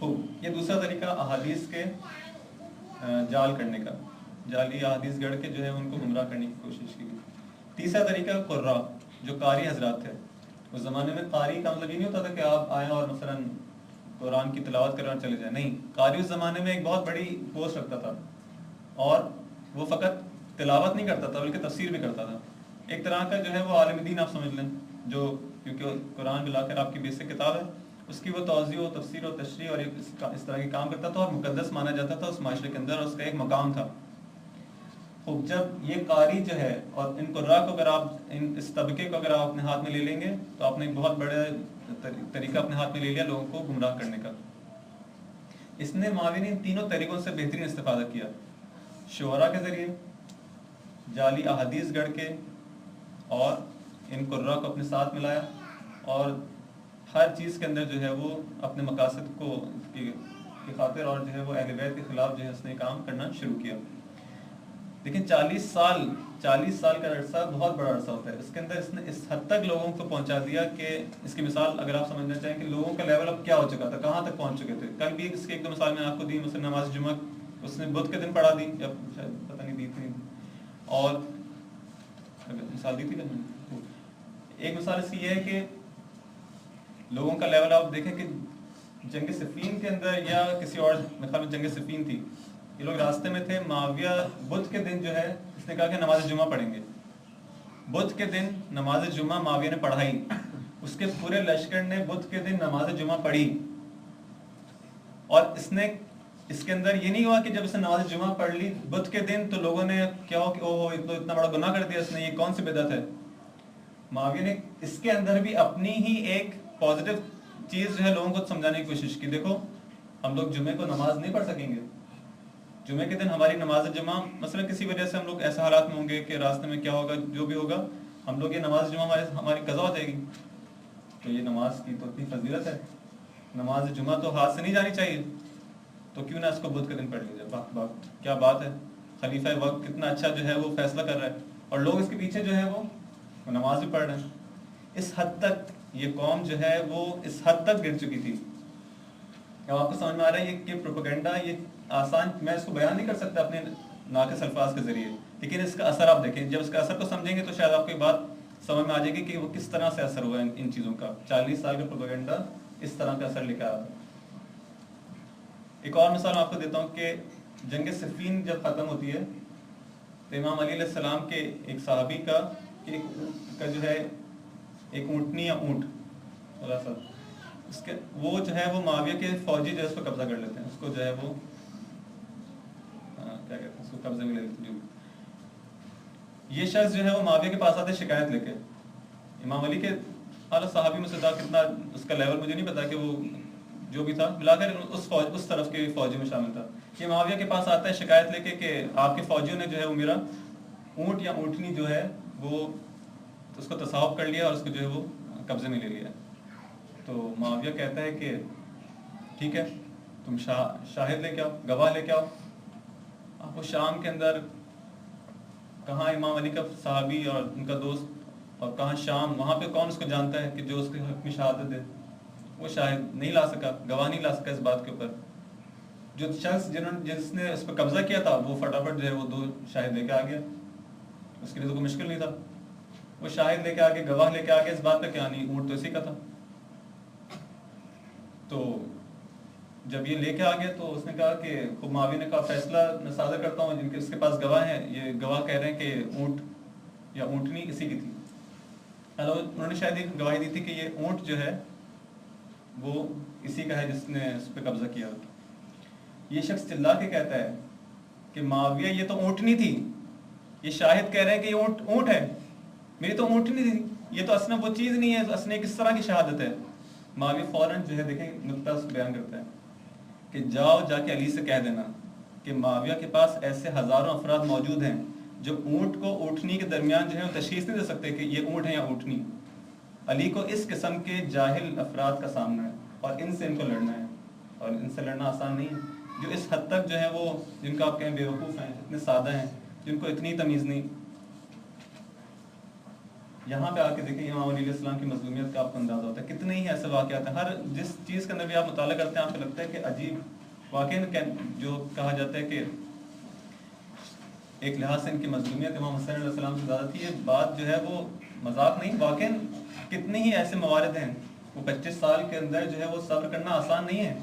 ہیں۔ یہ دوسرا طریقہ احادیث کے جعل کرنے کا، جعلی احادیث گڑھ کے جو ہے ان کو گمراہ کرنے کی کوشش کی گئی۔ تیسرا طریقہ قراء، جو قاری حضرات تھے، اس زمانے میں قاری کا مطلب یہ نہیں ہوتا تھا کہ آپ آئیں اور مثلا قرآن کی تلاوت کریں اور چلے جائیں، نہیں، قاری اس زمانے میں ایک بہت بڑی پوسٹ رکھتا تھا، اور وہ فقط تلاوت نہیں کرتا تھا بلکہ تفسیر بھی کرتا تھا، ایک طرح کا جو ہے وہ عالم دین آپ سمجھ لیں، جو کیونکہ قرآن بالآخر آپ کی بیسک کتاب ہے، اس کی وہ توضیح و تفسیر و تشریح اور اس طرح کے کام کرتا تھا، اور مقدس مانا جاتا تھا اس معاشرے کے اندر، اور اس کا ایک مقام تھا۔ خوب، جب یہ قاری جو ہے اور ان قراء کو اگر آپ اس طبقے کو اگر آپ اپنے ہاتھ میں لے لیں گے تو آپ نے ایک بہت بڑا طریقہ اپنے ہاتھ میں لے لیا لوگوں کو گمراہ کرنے کا۔ اس نے معاون ان تینوں طریقوں سے بہترین استفادہ کیا، شعراء کے ذریعے، جعلی احادیث گڑھ کے، اور ان قراء کو اپنے ساتھ ملایا، اور ہر چیز کے اندر جو ہے وہ اپنے مقاصد کو کی خاطر اور جو ہے وہ اہل بیت کے خلاف جو ہے اس نے کام کرنا شروع کیا۔ لیکن 40 سال کا عرصہ بہت بڑا عرصہ ہوتا ہے، اس کے اندر اس نے اس حد تک لوگوں کو پہنچا دیا کہ اس کی مثال اگر آپ سمجھنا چاہیں کہ لوگوں کا لیول اب کیا ہو چکا تھا، کہاں تک پہنچ چکے تھے۔ کل بھی اس کی ایک دو مثال میں آپ کو دی، مثلا نماز جمعہ اس نے بدھ کے دن پڑھا دی، یا شاید پتہ نہیں دی تھی، اور مثال دی تھی نا. ایک مثال اس کی یہ ہے کہ لوگوں کا لیول آپ دیکھیں کہ جنگ صفین کے اندر یا کسی اور خیال میں جنگ صفین تھی, یہ لوگ راستے میں تھے, معاویہ بدھ کے دن جو ہے اس نے کہا کہ نماز جمعہ پڑھیں گے. بدھ کے دن نماز جمعہ معاویہ نے پڑھائی, اس کے پورے لشکر نے بدھ کے دن نماز جمعہ پڑھی. اور اس کے اندر یہ نہیں ہوا کہ جب اس نے نماز جمعہ پڑھ لی بدھ کے دن تو لوگوں نے کیا ہو کہ اوہ اتنا بڑا گناہ کر دیا اس نے, یہ کون سی بدعت ہے. معاویہ نے اس کے اندر بھی اپنی ہی ایک پازیٹیو چیز جو ہے لوگوں کو سمجھانے کی کوشش کی. دیکھو ہم لوگ جمعے کو نماز نہیں پڑھ سکیں گے, جمعے کے دن ہماری نماز جمعہ مثلا کسی وجہ سے ہم لوگ ایسے حالات میں ہوں گے کہ راستے میں کیا ہوگا, جو بھی ہوگا ہم لوگ یہ نماز جمعہ ہماری قضا ہو جائے گی. تو یہ نماز کی تو اتنی فضیلت ہے, نماز جمعہ تو ہاتھ سے نہیں جانی چاہیے, تو کیوں نہ اس کو بدھ کے دن پڑھ لیجیے. کیا بات ہے, خلیفہ وقت کتنا اچھا جو ہے وہ فیصلہ کر رہا ہے, اور لوگ اس کے پیچھے جو ہے وہ نماز بھی پڑھ رہے ہیں. اس حد تک یہ قوم جو ہے وہ اس حد تک گر چکی تھی. اب آپ کو سمجھ میں آ رہا ہے یہ پروپیگنڈا, یہ آسان, میں اس کو بیان نہیں کر سکتا اپنے ناقص الفاظ کے ذریعے, لیکن اس کا اثر آپ دیکھیں. جب اس کا اثر کو سمجھیں گے تو شاید آپ کو یہ بات سمجھ میں آ جائے گی کہ وہ کس طرح سے اثر ہوا ہے ان چیزوں کا. 40 سال کا پروپیگنڈا اس طرح کا اثر لے کے آیا تھا. ایک اور مثال آپ کو دیتا ہوں کہ جنگ صفین جب ختم ہوتی ہے تو امام علی علیہ السلام کے ایک صحابی کا جو ہے ایک اونٹنی یا اونٹ تھوڑا سا اس کے وہ جو ہے وہ معاویہ کے فوجی جو ہے اس کو قبضہ کر لیتے ہیں, اس کو جو ہے وہ کیا کہتے ہیں اس کو قبضے میں لے لیتے ہیں. یہ شخص جو ہے وہ معاویہ کے پاس آتے شکایت لے کے, امام علی کے اعلیٰ صحابی میں سے تھا, کتنا اس کا لیول مجھے نہیں پتا کہ وہ جو بھی تھا, ملا کر اس طرف کے فوجی میں شامل تھا. یہ معاویہ کے پاس آتا ہے شکایت لے کے کہ آپ کے فوجیوں نے جو ہے وہ میرا اونٹ یا اونٹنی جو ہے وہ اس کو تصاحب کر لیا اور اس کو جو ہے وہ قبضے میں لے لیا. تو معاویہ کہتا ہے کہ ٹھیک ہے تم شاہد لے کے آؤ, گواہ لے کے آؤ. آپ کو شام کے اندر کہاں امام علی کا صحابی اور ان کا دوست, اور کہاں شام, وہاں پہ کون اس کو جانتا ہے کہ جو اس کے حق میں شہادت دے. وہ شاہد نہیں لا سکا, گواہ نہیں لا سکا اس بات کے اوپر. جو شخص جس نے اس پہ قبضہ کیا تھا وہ فٹافٹ جو ہے وہ 2 شاہد لے کے آ گیا, اس کے لیے تو کوئی مشکل نہیں تھا. وہ شاہد لے کے آگے, گواہ لے کے آگے اس بات پہ کیا نہیں, اونٹ تو اسی کا تھا. تو جب یہ لے کے آگے تو اس نے کہا کہ خود معاویہ نے کہا فیصلہ میں صادر کرتا ہوں, جن کے اس کے پاس گواہ ہیں, یہ گواہ کہہ رہے ہیں کہ اونٹ یا اونٹنی اسی کی تھی. انہوں نے شاید ایک گواہی دی تھی کہ یہ اونٹ جو ہے وہ اسی کا ہے جس نے اس پہ قبضہ کیا. یہ شخص چلا کے کہتا ہے کہ معاویہ یہ تو اونٹنی تھی, یہ شاہد کہہ رہے ہیں کہ یہ اونٹ ہے, میری تو اونٹنی تھی, یہ تو اصلا وہ چیز نہیں ہے, اصلا کس طرح کی شہادت ہے. معاویہ فوراً جو ہے دیکھیں نقطہ بیان کرتا ہے کہ جاؤ جا کے علی سے کہہ دینا کہ معاویہ کے پاس ایسے ہزاروں افراد موجود ہیں جو اونٹ کو اونٹنی کے درمیان جو ہے وہ تشخیص نہیں دے سکتے کہ یہ اونٹ ہے یا اونٹنی. علی کو اس قسم کے جاہل افراد کا سامنا ہے اور ان سے ان کو لڑنا ہے, اور ان سے لڑنا آسان نہیں ہے. جو اس حد تک جو ہے وہ جن کا آپ کہیں بیوقوف ہیں, اتنے سادہ ہیں, جن کو اتنی تمیز نہیں. یہاں پہ آ کے دیکھیں امام علی علیہ السلام کی مظلومیت کا آپ کو اندازہ ہوتا ہے. کتنے ہی ایسے واقعات ہیں, ہر جس چیز کے اندر بھی آپ مطالعہ کرتے ہیں آپ کو لگتا ہے کہ عجیب واقعہ جو کہا جاتا ہے کہ ایک لحاظ سے ان کی مظلومیت امام حسین علیہ السلام سے زیادہ تھی. یہ بات جو ہے وہ مذاق نہیں, واقعا کتنے ہی ایسے موارد ہیں. وہ 25 سال کے اندر جو ہے وہ صبر کرنا آسان نہیں ہے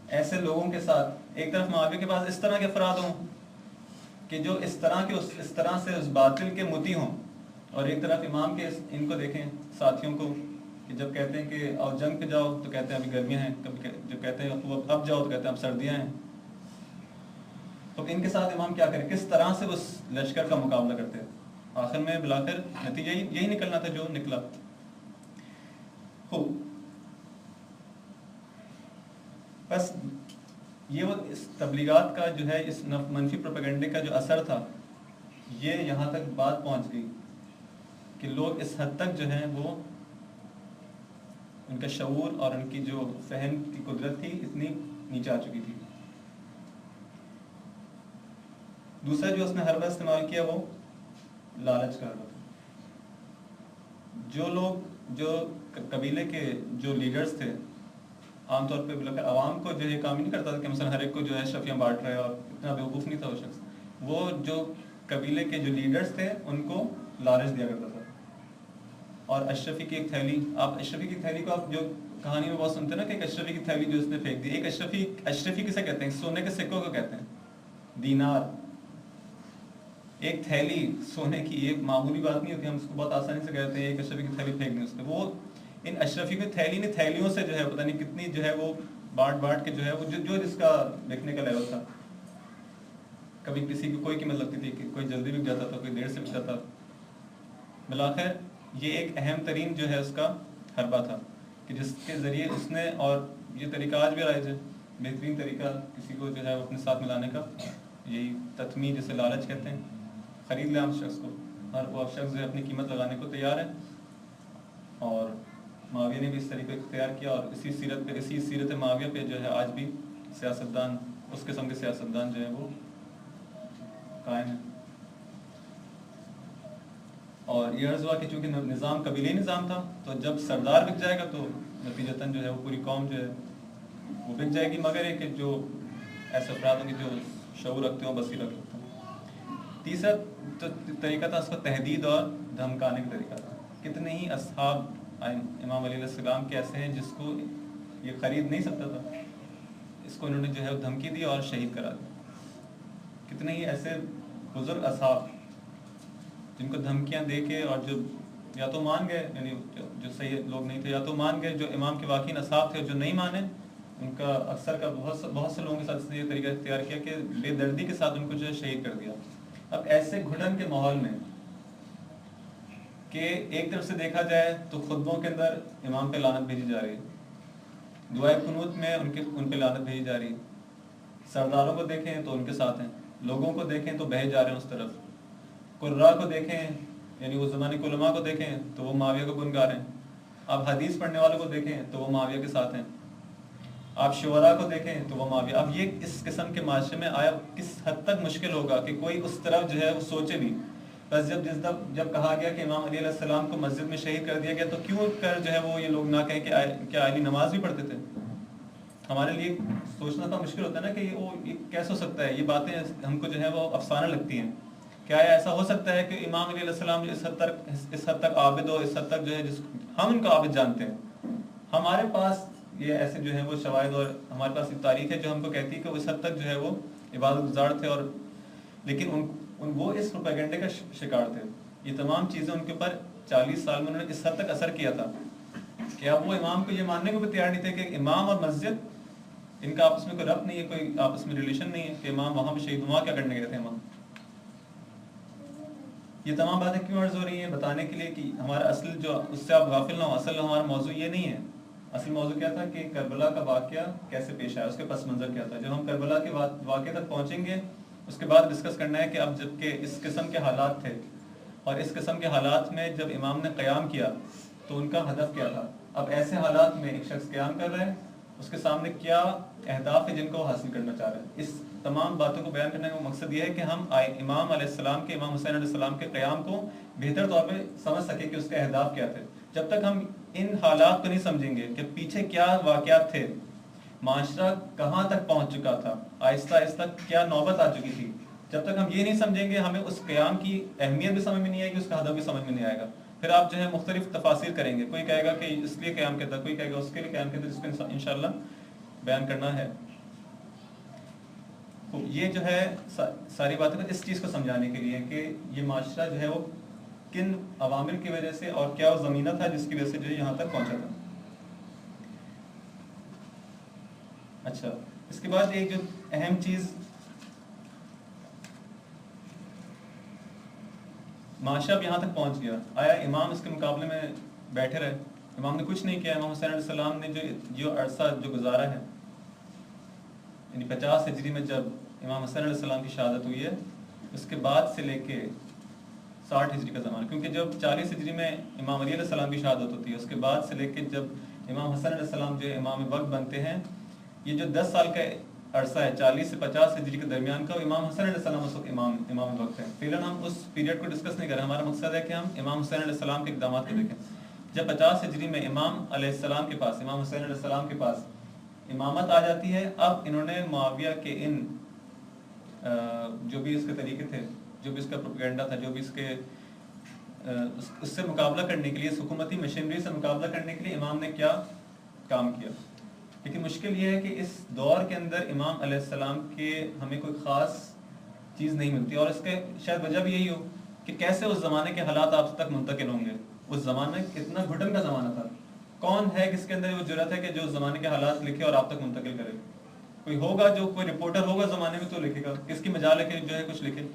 ایسے لوگوں کے ساتھ. ایک طرف معاویہ کے پاس اس طرح کے افراد ہوں کہ جو اس طرح سے اس باطل کے متی ہوں, اور ایک طرف امام کے ان کو دیکھیں ساتھیوں کو کہ جب کہتے ہیں کہ اور جنگ پہ جاؤ تو کہتے ہیں ابھی گرمیاں ہیں, کبھی جب کہتے ہیں اب جاؤ تو کہتے ہیں اب سردیاں ہیں. تو ان کے ساتھ امام کیا کریں, کس طرح سے اس لشکر کا مقابلہ کرتے ہیں. آخر میں بلا کر نتیجہ یہی نکلنا تھا جو نکلا. خوب بس یہ وہ اس تبلیغات کا جو ہے اس منفی پروپیگنڈے کا جو اثر تھا, یہ یہاں تک بات پہنچ گئی کہ لوگ اس حد تک جو ہیں وہ ان کا شعور اور ان کی جو فہم کی قدرت تھی اتنی نیچے آ چکی تھی. دوسرا جو اس نے حربہ استعمال کیا وہ لالچ کا حربہ تھا. جو لوگ جو قبیلے کے جو لیڈرز تھے عام طور پہ بلا کر عوام کو جو یہ کام نہیں کرتا تھا کہ مثلا ہر ایک کو جو ہے شفیاں بانٹ رہے, اور اتنا بیوقوف نہیں تھا وہ شخص. وہ جو قبیلے کے جو لیڈرز تھے ان کو لالچ دیا کرتا تھا. اور اشرفی کی ایک تھیلی, آپ اشرفی کی تھیلی کو آپ جو کہانی میں بہت سنتے ہیں نا کہ ایک اشرفی کی تھیلی جو اس نے پھینک دی. ایک اشرفی کسے کہتے ہیں؟ سونے کے سکوں کو کہتے ہیں, دینار. ایک تھیلی سونے کی, ایک معمولی بات نہیں ہوتی, ہم اس کو بہت آسانی سے کہتے ہیں ایک اشرفی کی تھیلی پھینک دی اس نے. وہ ان اشرفی کی تھیلی نے تھیلیوں سے جو ہے پتہ نہیں کتنی جو ہے وہ بانٹ کے جو ہے وہ جو جس کا دیکھنے کا لیول تھا. کبھی کسی کی کوئی قیمت لگتی تھی کہ کوئی جلدی بک جاتا تھا, کوئی دیر سے بک جاتا. بلاخر یہ ایک اہم ترین جو ہے اس کا حربہ تھا کہ جس کے ذریعے اس نے, اور یہ طریقہ آج بھی رائج ہے, بہترین طریقہ کسی کو جو ہے اپنے ساتھ ملانے کا, یہی تتمی جسے لالچ کہتے ہیں. خرید لیں آپ شخص کو, ہر وہ شخص جو ہے اپنی قیمت لگانے کو تیار ہے. اور معاویہ نے بھی اس طریقے اختیار کیا, اور اسی سیرت معاویہ پہ جو ہے آج بھی سیاستدان, اس قسم کے سیاستدان جو ہے وہ قائم ہیں. اور یہ عرض ہوا کہ چونکہ نظام قبیلے نظام تھا, تو جب سردار بک جائے گا تو نتیجتاً جو ہے وہ پوری قوم جو ہے وہ بک جائے گی, مگر ایک جو ایسے افراد ہوں گے جو شعور رکھتے ہوں, بصیرت رکھتے ہوں. تیسرا طریقہ تھا اس کا تہدید اور دھمکانے کا طریقہ تھا. کتنے ہی اصحاب امام علیہ السلام کے ایسے ہیں جس کو یہ خرید نہیں سکتا تھا, اس کو انہوں نے جو ہے دھمکی دی اور شہید کرا دیا. کتنے ہی ایسے بزرگ اصحاب جن کو دھمکیاں دے کے, اور جو یا تو مان گئے, یعنی جو صحیح لوگ نہیں تھے, یا تو مان گئے جو امام کے واقعی اصحاب تھے, اور جو نہیں مانے ان کا اکثر کا بہت سے لوگوں کے ساتھ یہ طریقہ اختیار کیا کہ بے دردی کے ساتھ ان کو جو ہے شہید کر دیا. اب ایسے گھٹن کے ماحول میں کہ ایک طرف سے دیکھا جائے تو خطبوں کے اندر امام پہ لعنت بھیجی جا رہی ہے, دعائے قنوت میں ان پہ لعنت بھیجی جا رہی ہے. سرداروں کو دیکھیں تو ان کے ساتھ ہیں, لوگوں کو دیکھیں تو بہے جا رہے ہیں اس طرف. قراء کو دیکھیں, یعنی اس زمانے کے علماء کو دیکھیں تو وہ معاویہ کو گنگار ہیں. آپ حدیث پڑھنے والوں کو دیکھیں تو وہ معاویہ کے ساتھ ہیں. آپ شعراء کو دیکھیں تو وہ معاویہ. اب یہ اس قسم کے معاشرے میں آیا کس حد تک مشکل ہوگا کہ کوئی اس طرف جو ہے وہ سوچے بھی. بس جب کہا گیا کہ امام علیہ السلام کو مسجد میں شہید کر دیا گیا, تو کیوں کر جو ہے وہ یہ لوگ نہ کہیں کہ کیا علی نماز بھی پڑھتے تھے. ہمارے لیے سوچنا تو مشکل ہوتا ہے نا کہ یہ کیسے ہو سکتا ہے. یہ باتیں ہم کو جو ہے وہ افسانہ لگتی ہیں. کیا ایسا ہو سکتا ہے کہ امام علیہ السلام اس حد تک عابد ہو, اس حد تک جو ہے ہم ان کو عابد جانتے ہیں. ہمارے پاس یہ ایسے جو ہے وہ شواہد, اور ہمارے پاس یہ تاریخ ہے جو ہم کو کہتی ہے کہ اس حد تک جو ہے وہ عبادت گزار تھے, اور لیکن وہ اس پروپیگنڈے کا شکار تھے. یہ تمام چیزیں ان کے اوپر 40 سال میں انہوں نے اس حد تک اثر کیا تھا کہ اب وہ امام کو یہ ماننے کو بھی تیار نہیں تھے کہ امام اور مسجد ان کا آپس میں کوئی ربط نہیں ہے, کوئی آپس میں ریلیشن نہیں ہے, کہ امام وہاں پہ شہید, وہاں کیا کرنے گئے تھے امام. یہ تمام باتیں کیوں عرض ہو رہی ہیں؟ بتانے کے لیے کہ ہمارا اصل جو, اس سے آپ غافل نہ ہو, اصل ہمارا موضوع یہ نہیں ہے. اصل موضوع کیا تھا کہ کربلا کا واقعہ کیسے پیش آیا, اس کے پس منظر کیا تھا. جب ہم کربلا کے واقعے تک پہنچیں گے اس کے بعد ڈسکس کرنا ہے کہ اب جب کہ اس قسم کے حالات تھے, اور اس قسم کے حالات میں جب امام نے قیام کیا تو ان کا ہدف کیا تھا. اب ایسے حالات میں ایک شخص قیام کر رہے ہیں, اس کے سامنے کیا اہداف ہیں جن کو وہ حاصل کرنا چاہ رہے ہیں. اس تمام باتوں کو بیان کرنے کا مقصد یہ ہے کہ ہم امام علیہ السلام کے, امام حسین علیہ السلام کے قیام کو بہتر طور پہ سمجھ سکیں کہ اس کے اہداف کیا تھے. جب تک ہم ان حالات کو نہیں سمجھیں گے کہ پیچھے کیا واقعات تھے, معاشرہ کہاں تک پہنچ چکا تھا, آہستہ آہستہ کیا نوبت آ چکی تھی, جب تک ہم یہ نہیں سمجھیں گے ہمیں اس قیام کی اہمیت بھی سمجھ میں نہیں آئے گی, اس کا ہدف بھی سمجھ میں نہیں آئے گا. پھر آپ جو ہے مختلف تفاسیر کریں گے, کوئی کہے گا کہ اس لیے قیام کیا تھا, کوئی کہے گا اس کے لیے قیام کیا تھا, جس کو انشاءاللہ بیان کرنا ہے. یہ جو ہے ساری باتیں اس چیز کو سمجھانے کے لیے کہ یہ معاشرہ جو ہے وہ کن عوامل کی وجہ سے, اور کیا وہ زمینہ تھا جس کی وجہ سے جو ہے یہاں تک پہنچا تھا. اچھا, اس کے بعد ایک جو اہم چیز, معاشرہ یہاں تک پہنچ گیا, آیا امام اس کے مقابلے میں بیٹھے رہے, امام نے کچھ نہیں کیا. امام حسین علیہ السلام نے جو عرصہ جو گزارا ہے, یعنی 50 ہجری میں جب امام حسین علیہ السلام کی شہادت ہوئی ہے, اس کے بعد سے لے کے 60 ہجری کا زمانہ, کیونکہ جب 40 ہجری میں امام علی علیہ السلام کی شہادت ہوتی ہے, اس کے بعد سے لے کے جب امام حسن علیہ السلام جو امام وقت بنتے ہیں, یہ جو 10 سال کا عرصہ ہے 40 سے 50 ہجری کے درمیان کا, امام حسن علیہ السلام اس وقت امام وقت ہے. فی الحال ہم اس پیریڈ کو ڈسکس نہیں کر رہے, ہمارا مقصد ہے کہ ہم امام حسین علیہ السلام کے اقدامات کو دیکھیں. جب 50 ہجری میں امام علیہ السلام کے پاس, امام حسین علیہ السلام کے پاس امامت آ جاتی ہے, اب انہوں نے معاویہ کے ان جو بھی اس کے طریقے تھے جو بھی اس کا پروپیگنڈا تھا، جو بھی اس کے اس سے مقابلہ کرنے کے لیے، اس حکومتی مشینری سے مقابلہ کرنے کے لیے امام نے کیا کام کیا. لیکن مشکل یہ ہے کہ اس دور کے اندر امام علیہ السلام کے ہمیں کوئی خاص چیز نہیں ملتی، اور اس کے شاید وجہ بھی یہی ہو کہ کیسے اس زمانے کے حالات آپ تک منتقل ہوں گے. اس زمانہ اتنا گھٹن کا زمانہ تھا، کون ہے جس کے اندر وہ جرأت ہے کہ جو اس زمانے کے حالات لکھے اور آپ تک منتقل کرے؟ کوئی ہوگا جو کوئی رپورٹر ہوگا زمانے میں تو لکھے گا، کس کی مجال ہے کہ جو ہے کچھ لکھے،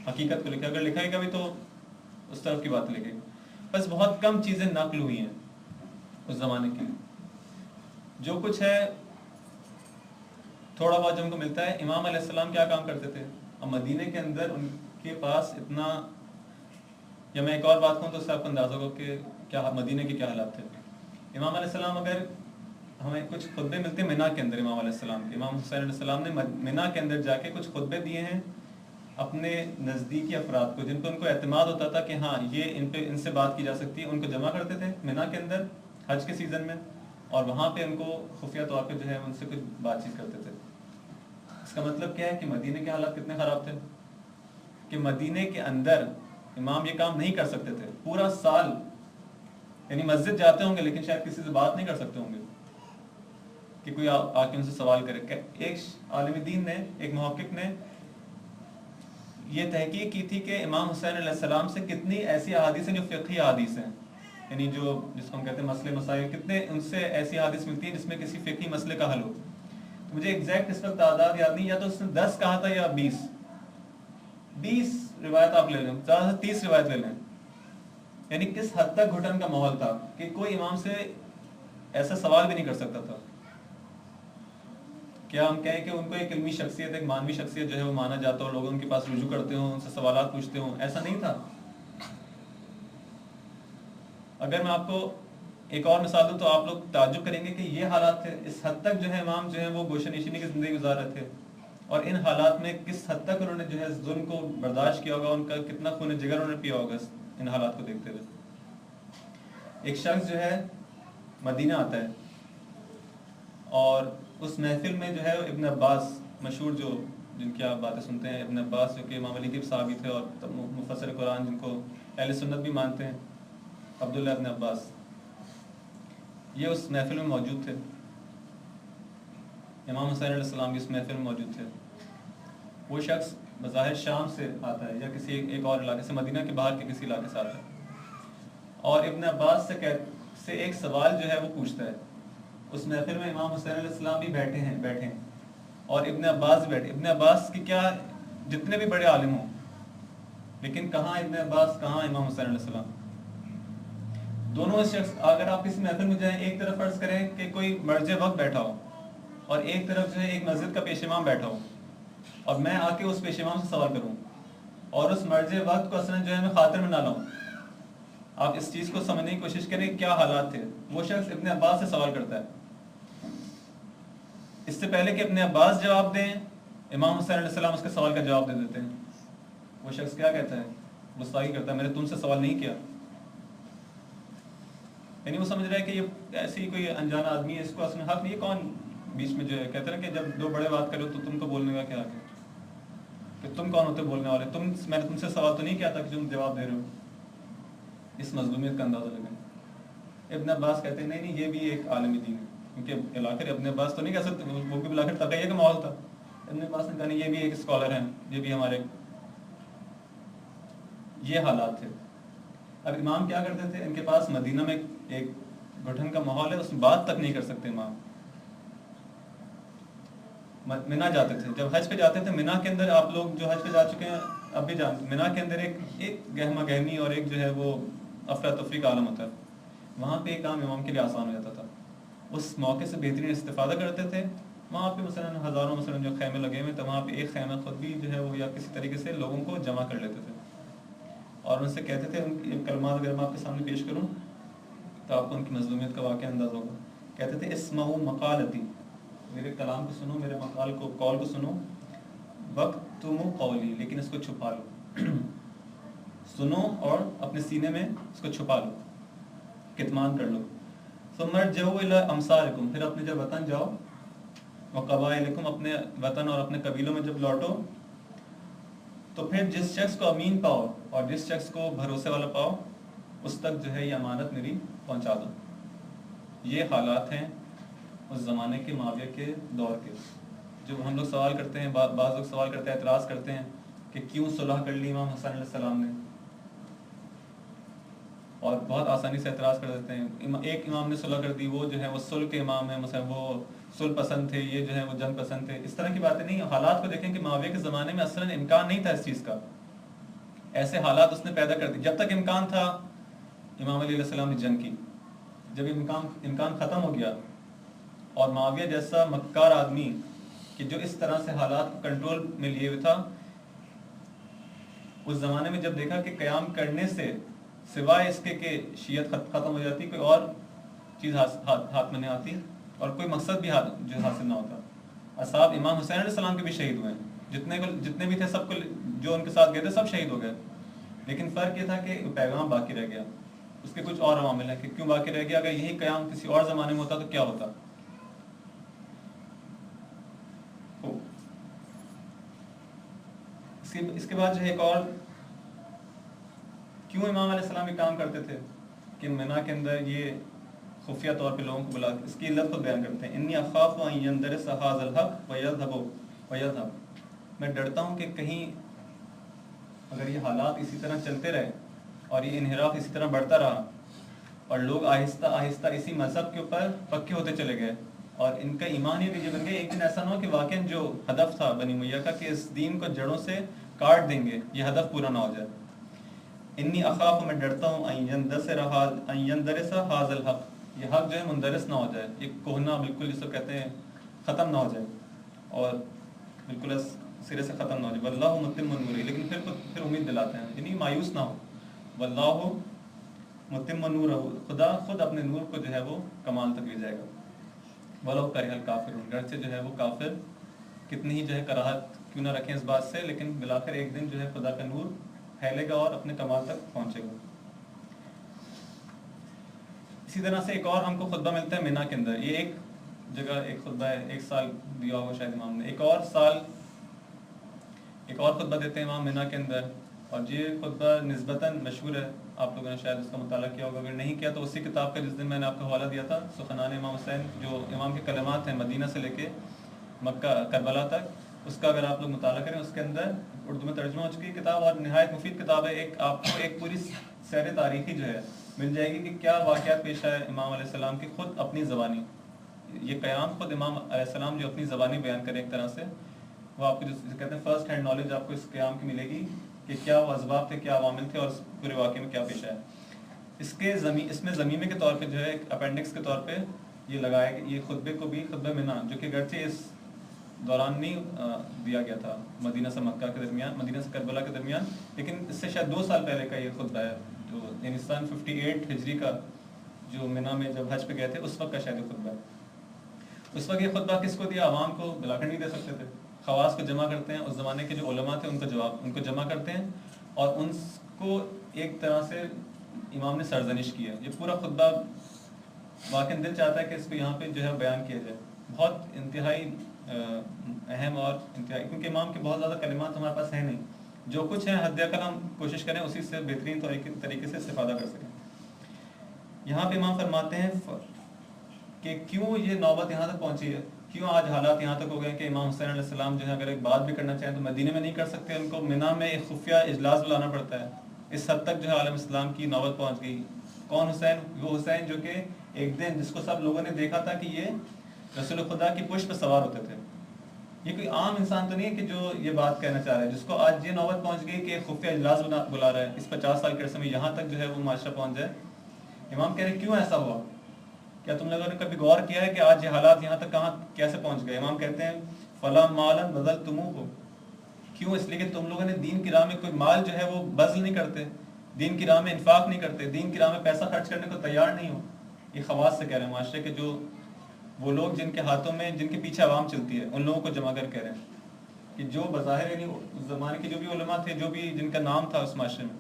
حقیقت کو لکھے. اگر لکھے گا بھی تو اس طرف کی بات لکھے گا. بس بہت کم چیزیں نقل ہوئی ہیں اس زمانے کی. جو کچھ ہے تھوڑا بہت جو ہم کو ملتا ہے. امام علیہ السلام کیا کام کرتے تھے؟ اب مدینے کے اندر ان کے پاس اتنا، یا میں ایک اور بات کہوں تو اس سے آپ کو اندازہ ہوگا کہ کیا مدینے کے کیا حالات تھے. امام علیہ السلام، اگر ہمیں کچھ خطبے ملتے ہیں منا کے اندر امام علیہ السلام کے، امام حسین علیہ السلام نے منا کے اندر جا کے کچھ خطبے دیے ہیں اپنے نزدیکی افراد کو، جن پہ ان کو اعتماد ہوتا تھا کہ ہاں یہ ان سے بات کی جا سکتی ہے. ان کو جمع کرتے تھے منا کے اندر حج کے سیزن میں، اور وہاں پہ ان کو خفیہ طور پہ جو ہے ان سے کچھ بات چیت کرتے تھے. اس کا مطلب کیا ہے کہ مدینے کے حالات کتنے خراب تھے کہ مدینے کے اندر امام یہ کام نہیں کر سکتے تھے پورا سال. یعنی مسجد جاتے ہوں گے لیکن شاید کسی سے بات نہیں کر سکتے ہوں گے کہ کوئی آ کے ان سے سوال کرے. ایک عالم دین نے، ایک محقق نے یہ تحقیق کی تھی کہ امام حسین علیہ السلام سے کتنی ایسی احادیث ہیں جو فقہی احادیث ہیں، یعنی جو جس کو ہم کہتے ہیں مسئلے مسائل، کتنے ان سے ایسی احادیث ملتی ہیں جس میں کسی فقہی مسئلے کا حل ہو. تو مجھے ایگزیکٹ اس وقت تعداد یاد نہیں، یا تو اس نے 10 کہا تھا یا 20 روایت آپ لے لیں، زیادہ سے 30 روایت لے لیں. یعنی کس حد تک گھٹن کا ماحول تھا کہ کوئی امام سے ایسا سوال بھی نہیں کر سکتا تھا. کیا ہم کہیں کہ ان کو ایک علمی شخصیت، ایک مانوی شخصیت جو ہے وہ مانا جاتا ہو، لوگ ان کے پاس رجوع کرتے ہوں، ان سے سوالات پوچھتے ہوں؟ ایسا نہیں تھا. اگر میں آپ کو ایک اور مثال دوں تو آپ لوگ تعجب کریں گے کہ یہ حالات تھے. اس حد تک جو ہے امام جو ہے وہ گوشہ نشینی کی زندگی گزار رہے تھے، اور ان حالات میں کس حد تک انہوں نے جو ہے ظلم کو برداشت کیا ہوگا، ان کا کتنا خون جگر انہوں نے پیا ہوگا ان حالات کو دیکھتے ہوئے. ایک شخص جو ہے مدینہ آتا ہے، اور اس محفل میں جو ہے ابن عباس، مشہور جو جن کی آپ باتیں سنتے ہیں، ابن عباس جو کہ امام علی کے صحابی تھے اور مفسر قرآن جن کو اہل سنت بھی مانتے ہیں، عبداللہ ابن عباس، یہ اس محفل میں موجود تھے. امام حسین علیہ السلام بھی اس محفل میں موجود تھے. وہ شخص بظاہر شام سے آتا ہے یا کسی ایک اور علاقے سے، مدینہ کے باہر کے کسی علاقے سے آتا ہے، اور ابن عباس سے ایک سوال جو ہے وہ پوچھتا ہے. اس محفل میں امام حسین علیہ السلام بھی بیٹھے ہیں اور ابن عباس بھی بیٹھے. ابن عباس کی کیا جتنے بھی بڑے عالم ہوں، لیکن کہاں ابن عباس، کہاں امام حسین علیہ السلام. دونوں اس شخص، اگر آپ کسی محفل میں جائیں، ایک طرف فرض کریں کہ کوئی مرج وقت بیٹھا ہو اور ایک طرف جو ہے ایک مسجد کا پیش امام بیٹھا ہو، اور میں آ کے اس پیش امام سے سوال کروں اور اس مرج وقت کو اصلا جو ہے میں خاطر میں نہ لاؤں. آپ اس چیز کو سمجھنے کی کوشش کریں کیا حالات تھے. وہ شخص ابن عباس سے سوال کرتا ہے، اس سے پہلے کہ ابن عباس جواب دیں، امام حسین علیہ السلام اس کے سوال کا جواب دے دیتے ہیں. وہ شخص کیا کہتا ہے؟ گستاخی کرتا ہے، میں نے تم سے سوال نہیں کیا. یعنی وہ سمجھ رہا ہے کہ یہ ایسی کوئی انجانا آدمی ہے، اس کو اصل میں حق نہیں ہے. کون بیچ میں جو ہے کہتے ہیں کہ جب دو بڑے بات کرو تو تم کو بولنے کا کیا حق ہے، کہ تم کون ہوتے بولنے والے؟ میں نے تم سے سوال تو نہیں کیا تھا کہ تم جواب دے رہے ہو. اس مظلومیت کا اندازہ لگیں. ابن عباس کہتے ہیں نہیں یہ بھی ایک عالمی دین ہے، کیونکہ علاقر ابن عباس تو نہیں کہہ سکتے، وہ بھی علاقر تقیہ کا ماحول تھا. ابن عباس نے کہا نہیں یہ بھی ایک اسکالر ہیں، یہ بھی ہمارے. یہ حالات تھے. اب امام کیا کرتے تھے؟ ان کے پاس مدینہ میں ایک گھٹن کا ماحول ہے، اس میں بات تک نہیں کر سکتے امام. منا جاتے تھے، جب حج پہ جاتے تھے منا کے اندر، آپ لوگ جو حج پہ جا چکے ہیں اب بھی جانتے، منا کے اندر ایک گہما گہمی اور ایک جو ہے وہ افراتفری کا عالم ہوتا ہے. وہاں پہ ایک کام امام کے لیے آسان ہو جاتا تھا، اس موقع سے بہترین استفادہ کرتے تھے. وہاں پہ مثلاً ہزاروں مثلاً جو خیمے لگے ہوئے تھے، وہاں پہ ایک خیمہ خود بھی جو ہے وہ یا کسی طریقے سے لوگوں کو جمع کر لیتے تھے، اور ان سے کہتے تھے، ان کی کلمات اگر میں آپ کے سامنے پیش کروں تو آپ کو ان کی مظلومیت کا واقعہ اندازہ ہوگا. کہتے تھے اسمعوا مقالتی، میرے کلام کو سنو، میرے مقال کو، قول کو سنو، وقتموا قولی، لیکن اس کو چھپا لو. سنو اور اپنے سینے میں اس کو چھپا لو، کتمان کر لو. ثم ارجعوا الی امثالکم، پھر اپنے جب وطن جاؤ، وقبائلکم، اپنے وطن اور اپنے قبیلوں میں جب لوٹو، تو پھر جس شخص کو امین پاؤ اور جس شخص کو بھروسے والا پاؤ اس تک جو ہے یہ امانت میری پہنچا دو. یہ حالات ہیں اس زمانے کے معاویہ کے دور کے. جو ہم لوگ سوال کرتے ہیں، بعض لوگ سوال کرتے ہیں، اعتراض کرتے ہیں کہ کیوں صلح کر لی امام حسن علیہ السلام نے، اور بہت آسانی سے اعتراض کر دیتے ہیں. ایک امام نے صلح کر دی، وہ جو ہے وہ صلح کے امام ہیں، مثلا وہ صلح پسند تھے، یہ جو ہے وہ جنگ پسند تھے. اس طرح کی باتیں نہیں. حالات کو دیکھیں کہ معاویہ کے زمانے میں اصلاً امکان نہیں تھا اس چیز کا. ایسے حالات اس نے پیدا کر دی. جب تک امکان تھا امام علیہ السلام نے جنگ کی. جب امکان ختم ہو گیا اور معاویہ جیسا مکار آدمی کہ جو اس طرح سے حالات کو کنٹرول میں لیے ہوئے تھا، اس زمانے میں جب دیکھا کہ قیام کرنے سے سوائے اس کے کہ شیعت ختم ہو جاتی، کوئی اور چیز ہاتھ میں نہیں آتی اور کوئی مقصد بھی جو حاصل نہ ہوتا. اصحاب امام حسین علیہ السلام کے بھی شہید ہوئے ہیں، جتنے بھی تھے سب کو، جو ان کے ساتھ گئے تھے سب شہید ہو گئے. لیکن فرق یہ تھا کہ پیغام باقی رہ گیا. اس کے کچھ اور عوامل ہیں کہ کیوں باقی رہ گیا. اگر یہی قیام کسی اور زمانے میں ہوتا تو کیا ہوتا. اس کے بعد جو ہے ایک اور، کیوں امام علیہ السلام یہ کام کرتے تھے کہ مینا کے اندر یہ خفیہ طور پہ لوگوں کو بلا، اس کی علت کو بیان کرتے ہیں. انی اخاف ان یندرس ھذا الحق ویذهب، میں ڈرتا ہوں کہ کہیں اگر یہ حالات اسی طرح چلتے رہے اور یہ انحراف اسی طرح بڑھتا رہا اور لوگ آہستہ آہستہ اسی مذہب کے اوپر پکے ہوتے چلے گئے اور ان کا ایمان ہی نہیں بن گئے، ایک دن ایسا نہ ہو کہ واقعا جو ہدف تھا بنی امیہ کا کہ اس دین کو جڑوں سے کاٹ دیں گے، یہ ہدف پورا نہ ہو جائے. انی اخاف، میں ڈرتا ہوں ان یندرس ھذا الحق، یہ حق جو ہے مندرس نہ ہو جائے، یہ کوہنا بالکل جسے کہتے ہیں ختم نہ ہو جائے اور بالکل سرے سے ختم نہ ہو جائے. واللہ متم نورہ، لیکن پھر امید دلاتے ہیں، یعنی مایوس نہ ہو. واللہ متم نورہ، خدا خود اپنے نور کو جو ہے وہ کمال تک لے جائے گا. ولو کرہ الکافرون، گرچہ جو ہے وہ کافر کتنی ہی جو ہے کراہت کیوں نہ رکھیں اس بات سے، لیکن بالآخر ایک دن جو ہے خدا کا نور پھیلے گا اور اپنے کمال تک پہنچے گا. اسی طرح سے ایک اور ہم کو خطبہ ملتا ہے مینا کے اندر. یہ ایک جگہ ایک خطبہ ہے، ایک سال دیا ہوا شاید امام نے، ایک اور سال ایک اور خطبہ دیتے ہیں امام مینا کے اندر. اور یہ خطبہ نسبتاً مشہور ہے، آپ لوگوں نے شاید اس کا مطالعہ کیا ہوگا، اگر نہیں کیا تو اسی کتاب کا جس دن میں نے آپ کو حوالہ دیا تھا، سخنان امام حسین، جو امام کے کلمات ہیں مدینہ سے لے کے مکہ کربلا تک، اس کا اگر آپ لوگ مطالعہ کریں، اس کے اندر اردو میں ترجمہ ہو چکی کتاب اور نہایت مفید کتاب ہے. ایک آپ کو ایک پوری سیر تاریخی جو ہے مل جائے گی کہ کیا واقعات پیش آئے امام علیہ السلام کی خود اپنی زبانی. یہ قیام خود امام علیہ السلام جو اپنی زبانی بیان کریں ایک طرح سے، وہ آپ کو جو کہتے ہیں فرسٹ ہینڈ نالج آپ کو اس قیام کی ملے گی کہ کیا وہ اسباب تھے، کیا عوامل تھے اور اس پورے واقعے میں کیا پیش آیا. اس میں ضمیمے کے طور پہ جو ہے ایک اپینڈکس کے طور پہ یہ لگایا کہ یہ خطبے کو بھی خطبہ مینا، جو کہ گرچہ اس دوران نہیں دیا گیا تھا مدینہ سے مکہ کے درمیان، مدینہ سے کربلا کے درمیان، لیکن اس سے شاید 2 سال پہلے کا یہ خطبہ ہے، جو یعنی سن 58 ہجری کا، جو مینا میں جب حج پہ گئے تھے اس وقت کا شاید خطبہ ہے. اس وقت یہ خطبہ کس کو دیا؟ عوام کو بلاکر نہیں دے سکتے تھے، خواص کو جمع کرتے ہیں، اس زمانے کے جو علماء تھے ان کو جمع کرتے ہیں اور ان کو ایک طرح سے امام نے سرزنش کی ہے. یہ پورا خطبہ واقعی دل چاہتا ہے کہ اس کو یہاں پہ جو ہے بیان کیا جائے. بہت انتہائی اہم اور انتہائی، کیونکہ امام کے بہت زیادہ کلمات ہمارے پاس ہیں نہیں، جو کچھ ہیں حد اقل ہم کوشش کریں اسی سے بہترین طریقے سے استفادہ کر سکیں. یہاں پہ امام فرماتے ہیں کہ کیوں یہ نوبت یہاں تک پہنچی ہے، کیوں آج حالات یہاں تک ہو گئے کہ امام حسین علیہ السلام جو ہے اگر ایک بات بھی کرنا چاہیں تو مدینے میں نہیں کر سکتے، ان کو مینا میں ایک خفیہ اجلاس بلانا پڑتا ہے. اس حد تک جو ہے عالم اسلام کی نوبت پہنچ گئی. کون حسین؟ وہ حسین جو کہ ایک دن جس کو سب لوگوں نے دیکھا تھا کہ یہ رسول خدا کی پشت پہ سوار ہوتے تھے. یہ کوئی عام انسان تو نہیں ہے کہ جو یہ بات کہنا چاہ رہا ہے، جس کو آج یہ نوبت پہنچ گئی کہ ایک خفیہ اجلاس بلا رہا ہے، اس 50 سال کے عرصے میں یہاں تک جو ہے وہ معاشرہ پہنچ جائے. امام کہہ رہے کیوں ایسا ہوا؟ کیا تم لوگوں نے کبھی غور کیا ہے کہ آج یہ حالات یہاں تک کیسے پہنچ گئے؟ امام کہتے ہیں فلا مالا بذلتموہ، کیوں؟ اس لیے کہ تم لوگوں نے دین کی راہ میں کوئی مال جو ہے وہ بذل نہیں کرتے، دین کی راہ میں انفاق نہیں کرتے، دین کی راہ میں پیسہ خرچ کرنے کو تیار نہیں ہو. یہ خواص سے کہہ رہے ہیں، معاشرے کے جو وہ لوگ جن کے ہاتھوں میں، جن کے پیچھے عوام چلتی ہے، ان لوگوں کو جمع کر کہہ رہے ہیں کہ جو بظاہر یعنی اس زمانے کے جو بھی علماء تھے، جو بھی جن کا نام تھا اس معاشرے میں،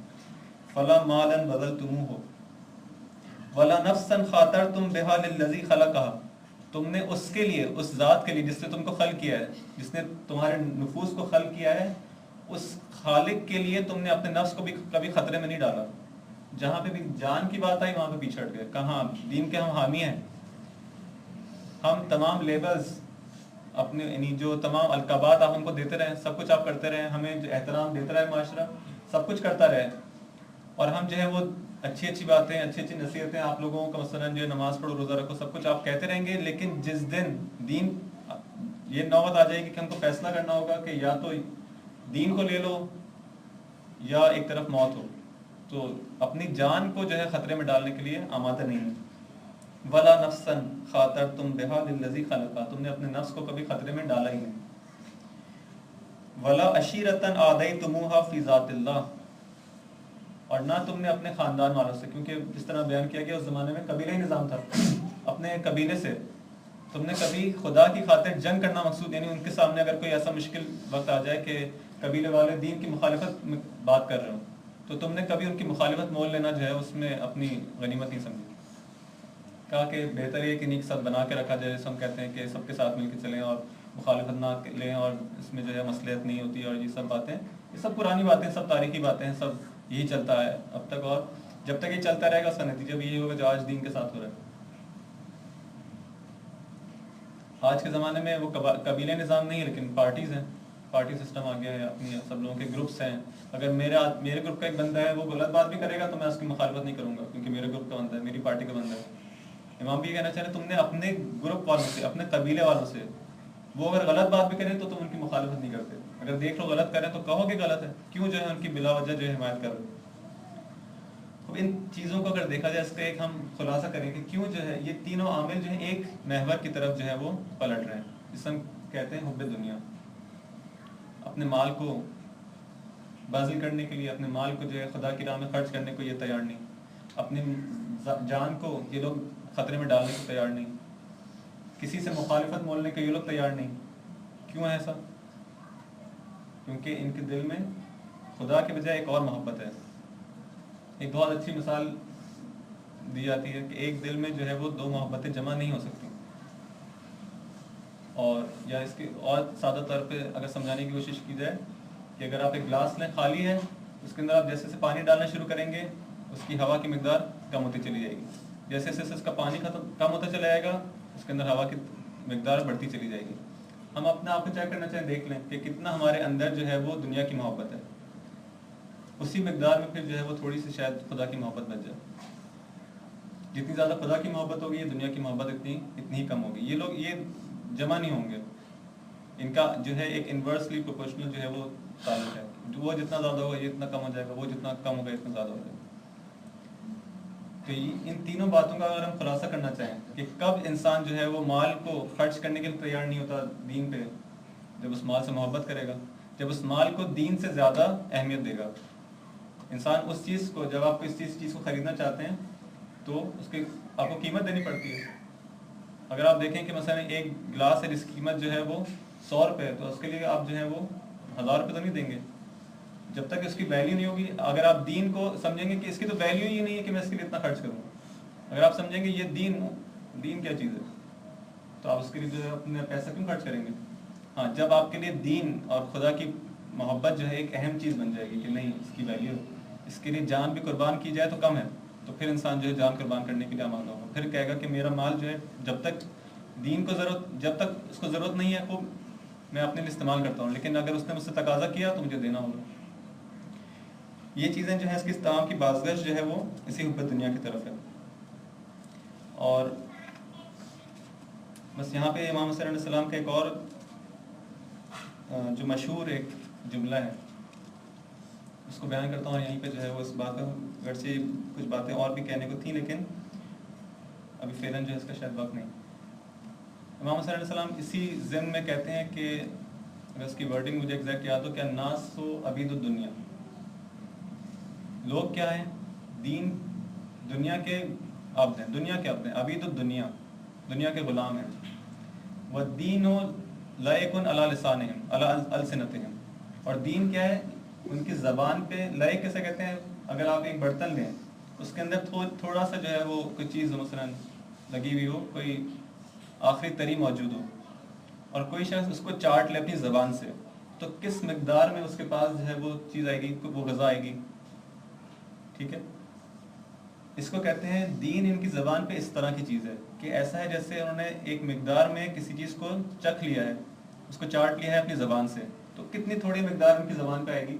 فلا مالا بذلتموہ ولا نفسا خاطرتم بها للذی خلقها، تم نے اس ذات کے لیے جس نے تم کو خلق کیا ہے، جس نے تمہارے نفوس کو خلق کیا ہے، اس خالق کے لیے تم نے اپنے نفس کو بھی کبھی خطرے میں نہیں ڈالا. جہاں پہ بھی جان کی بات آئی وہاں پہ پیچھے ہٹ گئے. کہاں دین کے ہم حامی ہیں. ہم تمام لیبلز اپنے یعنی جو تمام القابات آپ ہم کو دیتے رہیں, سب کچھ آپ کرتے رہیں, ہمیں جو احترام دیتا رہے معاشرہ, سب کچھ کرتا رہے, اور ہم جو ہے وہ اچھی اچھی باتیں, اچھی اچھی نصیحتیں آپ لوگوں کا مثلا جو ہے نماز پڑھو, روزہ رکھو, سب کچھ آپ کہتے رہیں گے, لیکن جس دن دین یہ نوبت آ جائے گی کہ ہم کو فیصلہ کرنا ہوگا کہ یا تو دین کو لے لو یا ایک طرف موت ہو, تو اپنی جان کو جو ہے خطرے میں ڈالنے کے لیے آمادہ نہیں ہے. ولا نفسن خاطرتم بہا للذی خلقا, تم نے اپنے نفس کو کبھی خطرے میں ڈالا ہی نہیں. ولا عشیرتن آدیتموہا فی ذات اللہ, اور نہ تم نے اپنے خاندان والوں سے, کیونکہ اس طرح بیان کیا گیا اس زمانے میں قبیلہ نظام تھا, اپنے قبیلے سے تم نے کبھی خدا کی خاطر جنگ کرنا مقصود, یعنی ان کے سامنے اگر کوئی ایسا مشکل وقت آ جائے کہ قبیلے والے دین کی مخالفت میں بات کر رہے ہوں, تو تم نے کبھی ان کی مخالفت مول لینا جو ہے اس میں اپنی غنیمت نہیں سمجھی. کہا کہ بہتر یہ کہ نیک ساتھ بنا کے رکھا جائے, جیسے ہم کہتے ہیں کہ سب کے ساتھ مل کے چلیں اور مخالفت نہ لیں, اور اس میں جو ہے مصلحت نہیں ہوتی, اور یہ سب باتیں, یہ سب پرانی باتیں, سب تاریخی باتیں ہیں, سب یہی چلتا ہے اب تک, اور جب تک یہ چلتا رہے گا اس کا نتیجہ بھی یہی ہوگا جو آج دین کے ساتھ ہو رہا ہے. آج کے زمانے میں وہ قبیلہ نظام نہیں ہے لیکن پارٹیز ہیں, پارٹی سسٹم آ گیا ہے, اپنی سب لوگوں کے گروپس ہیں. اگر میرے گروپ کا ایک بندہ ہے وہ غلط بات بھی کرے گا تو میں اس کی مخالفت نہیں کروں گا, کیونکہ میرے گروپ کا بندہ ہے, میری پارٹی کا بندہ ہے. امام بھی یہ کہنا چاہ رہے تم نے اپنے گروپ والوں سے, اپنے قبیلے والوں سے, وہ اگر غلط بات بھی کریں تو تم ان کی مخالفت نہیں کرتے. اگر دیکھ لو غلط کریں تو کہو کہ غلط ہے, کیوں جو ہے ان کی بلا وجہ جو ہے حمایت کر رہے. اب ان چیزوں کو اگر دیکھا جائے اس کا ایک ہم خلاصہ کریں کہ کیوں جو ہے یہ تینوں عامل جو ہیں ایک محور کی طرف جو ہے وہ پلٹ رہے ہیں, جس ہم کہتے ہیں حب دنیا. اپنے مال کو باذل کرنے کے لیے, اپنے مال کو جو ہے خدا کی راہ میں خرچ کرنے کو یہ تیار نہیں, اپنی جان کو یہ لوگ خطرے میں ڈالنے کو تیار نہیں, کسی سے مخالفت مولنے کو یہ لوگ تیار نہیں. کیوں ہے ایسا؟ کیونکہ ان کے دل میں خدا کے بجائے ایک اور محبت ہے. ایک بہت اچھی مثال دی جاتی ہے کہ ایک دل میں جو ہے وہ دو محبتیں جمع نہیں ہو سکتی, اور یا اس کے اور سادہ طور پہ اگر سمجھانے کی کوشش کی جائے کہ اگر آپ ایک گلاس لیں خالی ہے, اس کے اندر آپ جیسے سے پانی ڈالنا شروع کریں گے اس کی ہوا کی مقدار کم ہوتی چلی جائے گی, جیسے جیسے اس کا پانی کم ہوتا چلا جائے گا اس کے اندر ہوا کی مقدار بڑھتی چلی جائے گی. ہم اپنے آپ کو چیک کرنا چاہیں, دیکھ لیں کہ کتنا ہمارے اندر جو ہے وہ دنیا کی محبت ہے, اسی مقدار میں پھر جو ہے وہ تھوڑی سی شاید خدا کی محبت بچ جائے. جتنی زیادہ خدا کی محبت ہوگی یہ دنیا کی محبت اتنی ہی کم ہوگی. یہ لوگ یہ جمع نہیں ہوں گے, ان کا جو ہے ایک انورسلی پروپورشنل جو ہے وہ تعلق ہے, وہ جتنا زیادہ ہوگا یہ اتنا کم ہو جائے گا, وہ جتنا کم ہوگا اتنا زیادہ ہو جائے گا. تو ان تینوں باتوں کا اگر ہم خلاصہ کرنا چاہیں کہ کب انسان جو ہے وہ مال کو خرچ کرنے کے لیے تیار نہیں ہوتا دین پہ, جب اس مال سے محبت کرے گا, جب اس مال کو دین سے زیادہ اہمیت دے گا. انسان اس چیز کو, جب آپ اس چیز کو خریدنا چاہتے ہیں تو اس کی آپ کو قیمت دینی پڑتی ہے. اگر آپ دیکھیں کہ مثلا ایک گلاس ہے جس کی قیمت جو ہے وہ 100 روپے ہے, تو اس کے لیے آپ جو ہے وہ 1000 روپے تو نہیں دیں گے جب تک اس کی ویلیو نہیں ہوگی. اگر آپ دین کو سمجھیں گے کہ اس کی تو ویلیو ہی نہیں ہے کہ میں اس کے لیے اتنا خرچ کروں, اگر آپ سمجھیں گے یہ دین کیا چیز ہے, تو آپ اس کے لیے جو ہے اپنا پیسہ کیوں خرچ کریں گے. ہاں, جب آپ کے لیے دین اور خدا کی محبت جو ہے ایک اہم چیز بن جائے گی کہ نہیں اس کی ویلیو, اس کے لیے جان بھی قربان کی جائے تو کم ہے, تو پھر انسان جو ہے جان قربان کرنے کے لیے آمادہ ہوگا. پھر کہے گا کہ میرا مال جو ہے جب تک دین کو جب تک اس کو ضرورت نہیں ہے وہ میں اپنے لیے استعمال کرتا ہوں, لیکن اگر اس نے مجھ سے تقاضا کیا تو مجھے دینا ہوگا. یہ چیزیں جو ہیں اس کی تمام کی بازگشت جو ہے وہ اسی حب دنیا کی طرف ہے. اور بس یہاں پہ امام حسین علیہ السلام کا ایک اور جو مشہور ایک جملہ ہے اس کو بیان کرتا ہوں, اور یہیں پہ جو ہے وہ اس بات کا, اگرچہ کچھ باتیں اور بھی کہنے کو تھیں لیکن ابھی فعلاً جو ہے اس کا شاید وقت نہیں. امام حسین علیہ السلام اسی ضمن میں کہتے ہیں کہ اگر اس کی ورڈنگ مجھے ایگزیکٹ یاد ہو, کہ الناس عبید الدنیا, لوگ کیا ہیں, دنیا کے عبد ہیں, دنیا کے عبد ہیں, عبید الدنیا, دنیا کے غلام ہیں. والدین لائق علی لسانہم علی السنتہم, اور دین کیا ہے ان کی زبان پہ. لائق کیسے کہتے ہیں, اگر آپ ایک برتن لیں اس کے اندر تھوڑا سا جو ہے وہ کوئی چیز مثلا لگی ہوئی ہو, کوئی آخری تری موجود ہو, اور کوئی شخص اس کو چاٹ لے اپنی زبان سے, تو کس مقدار میں اس کے پاس جو ہے وہ چیز آئے گی، وہ غذا آئے گی. ٹھیک ہے، اس کو کہتے ہیں دین ان کی زبان پہ اس طرح کی چیز ہے کہ ایسا ہے جیسے انہوں نے ایک مقدار میں کسی چیز کو چکھ لیا ہے، اس کو چاٹ لیا ہے اپنی زبان سے، تو کتنی تھوڑی مقدار ان کی زبان پہ آئے گی.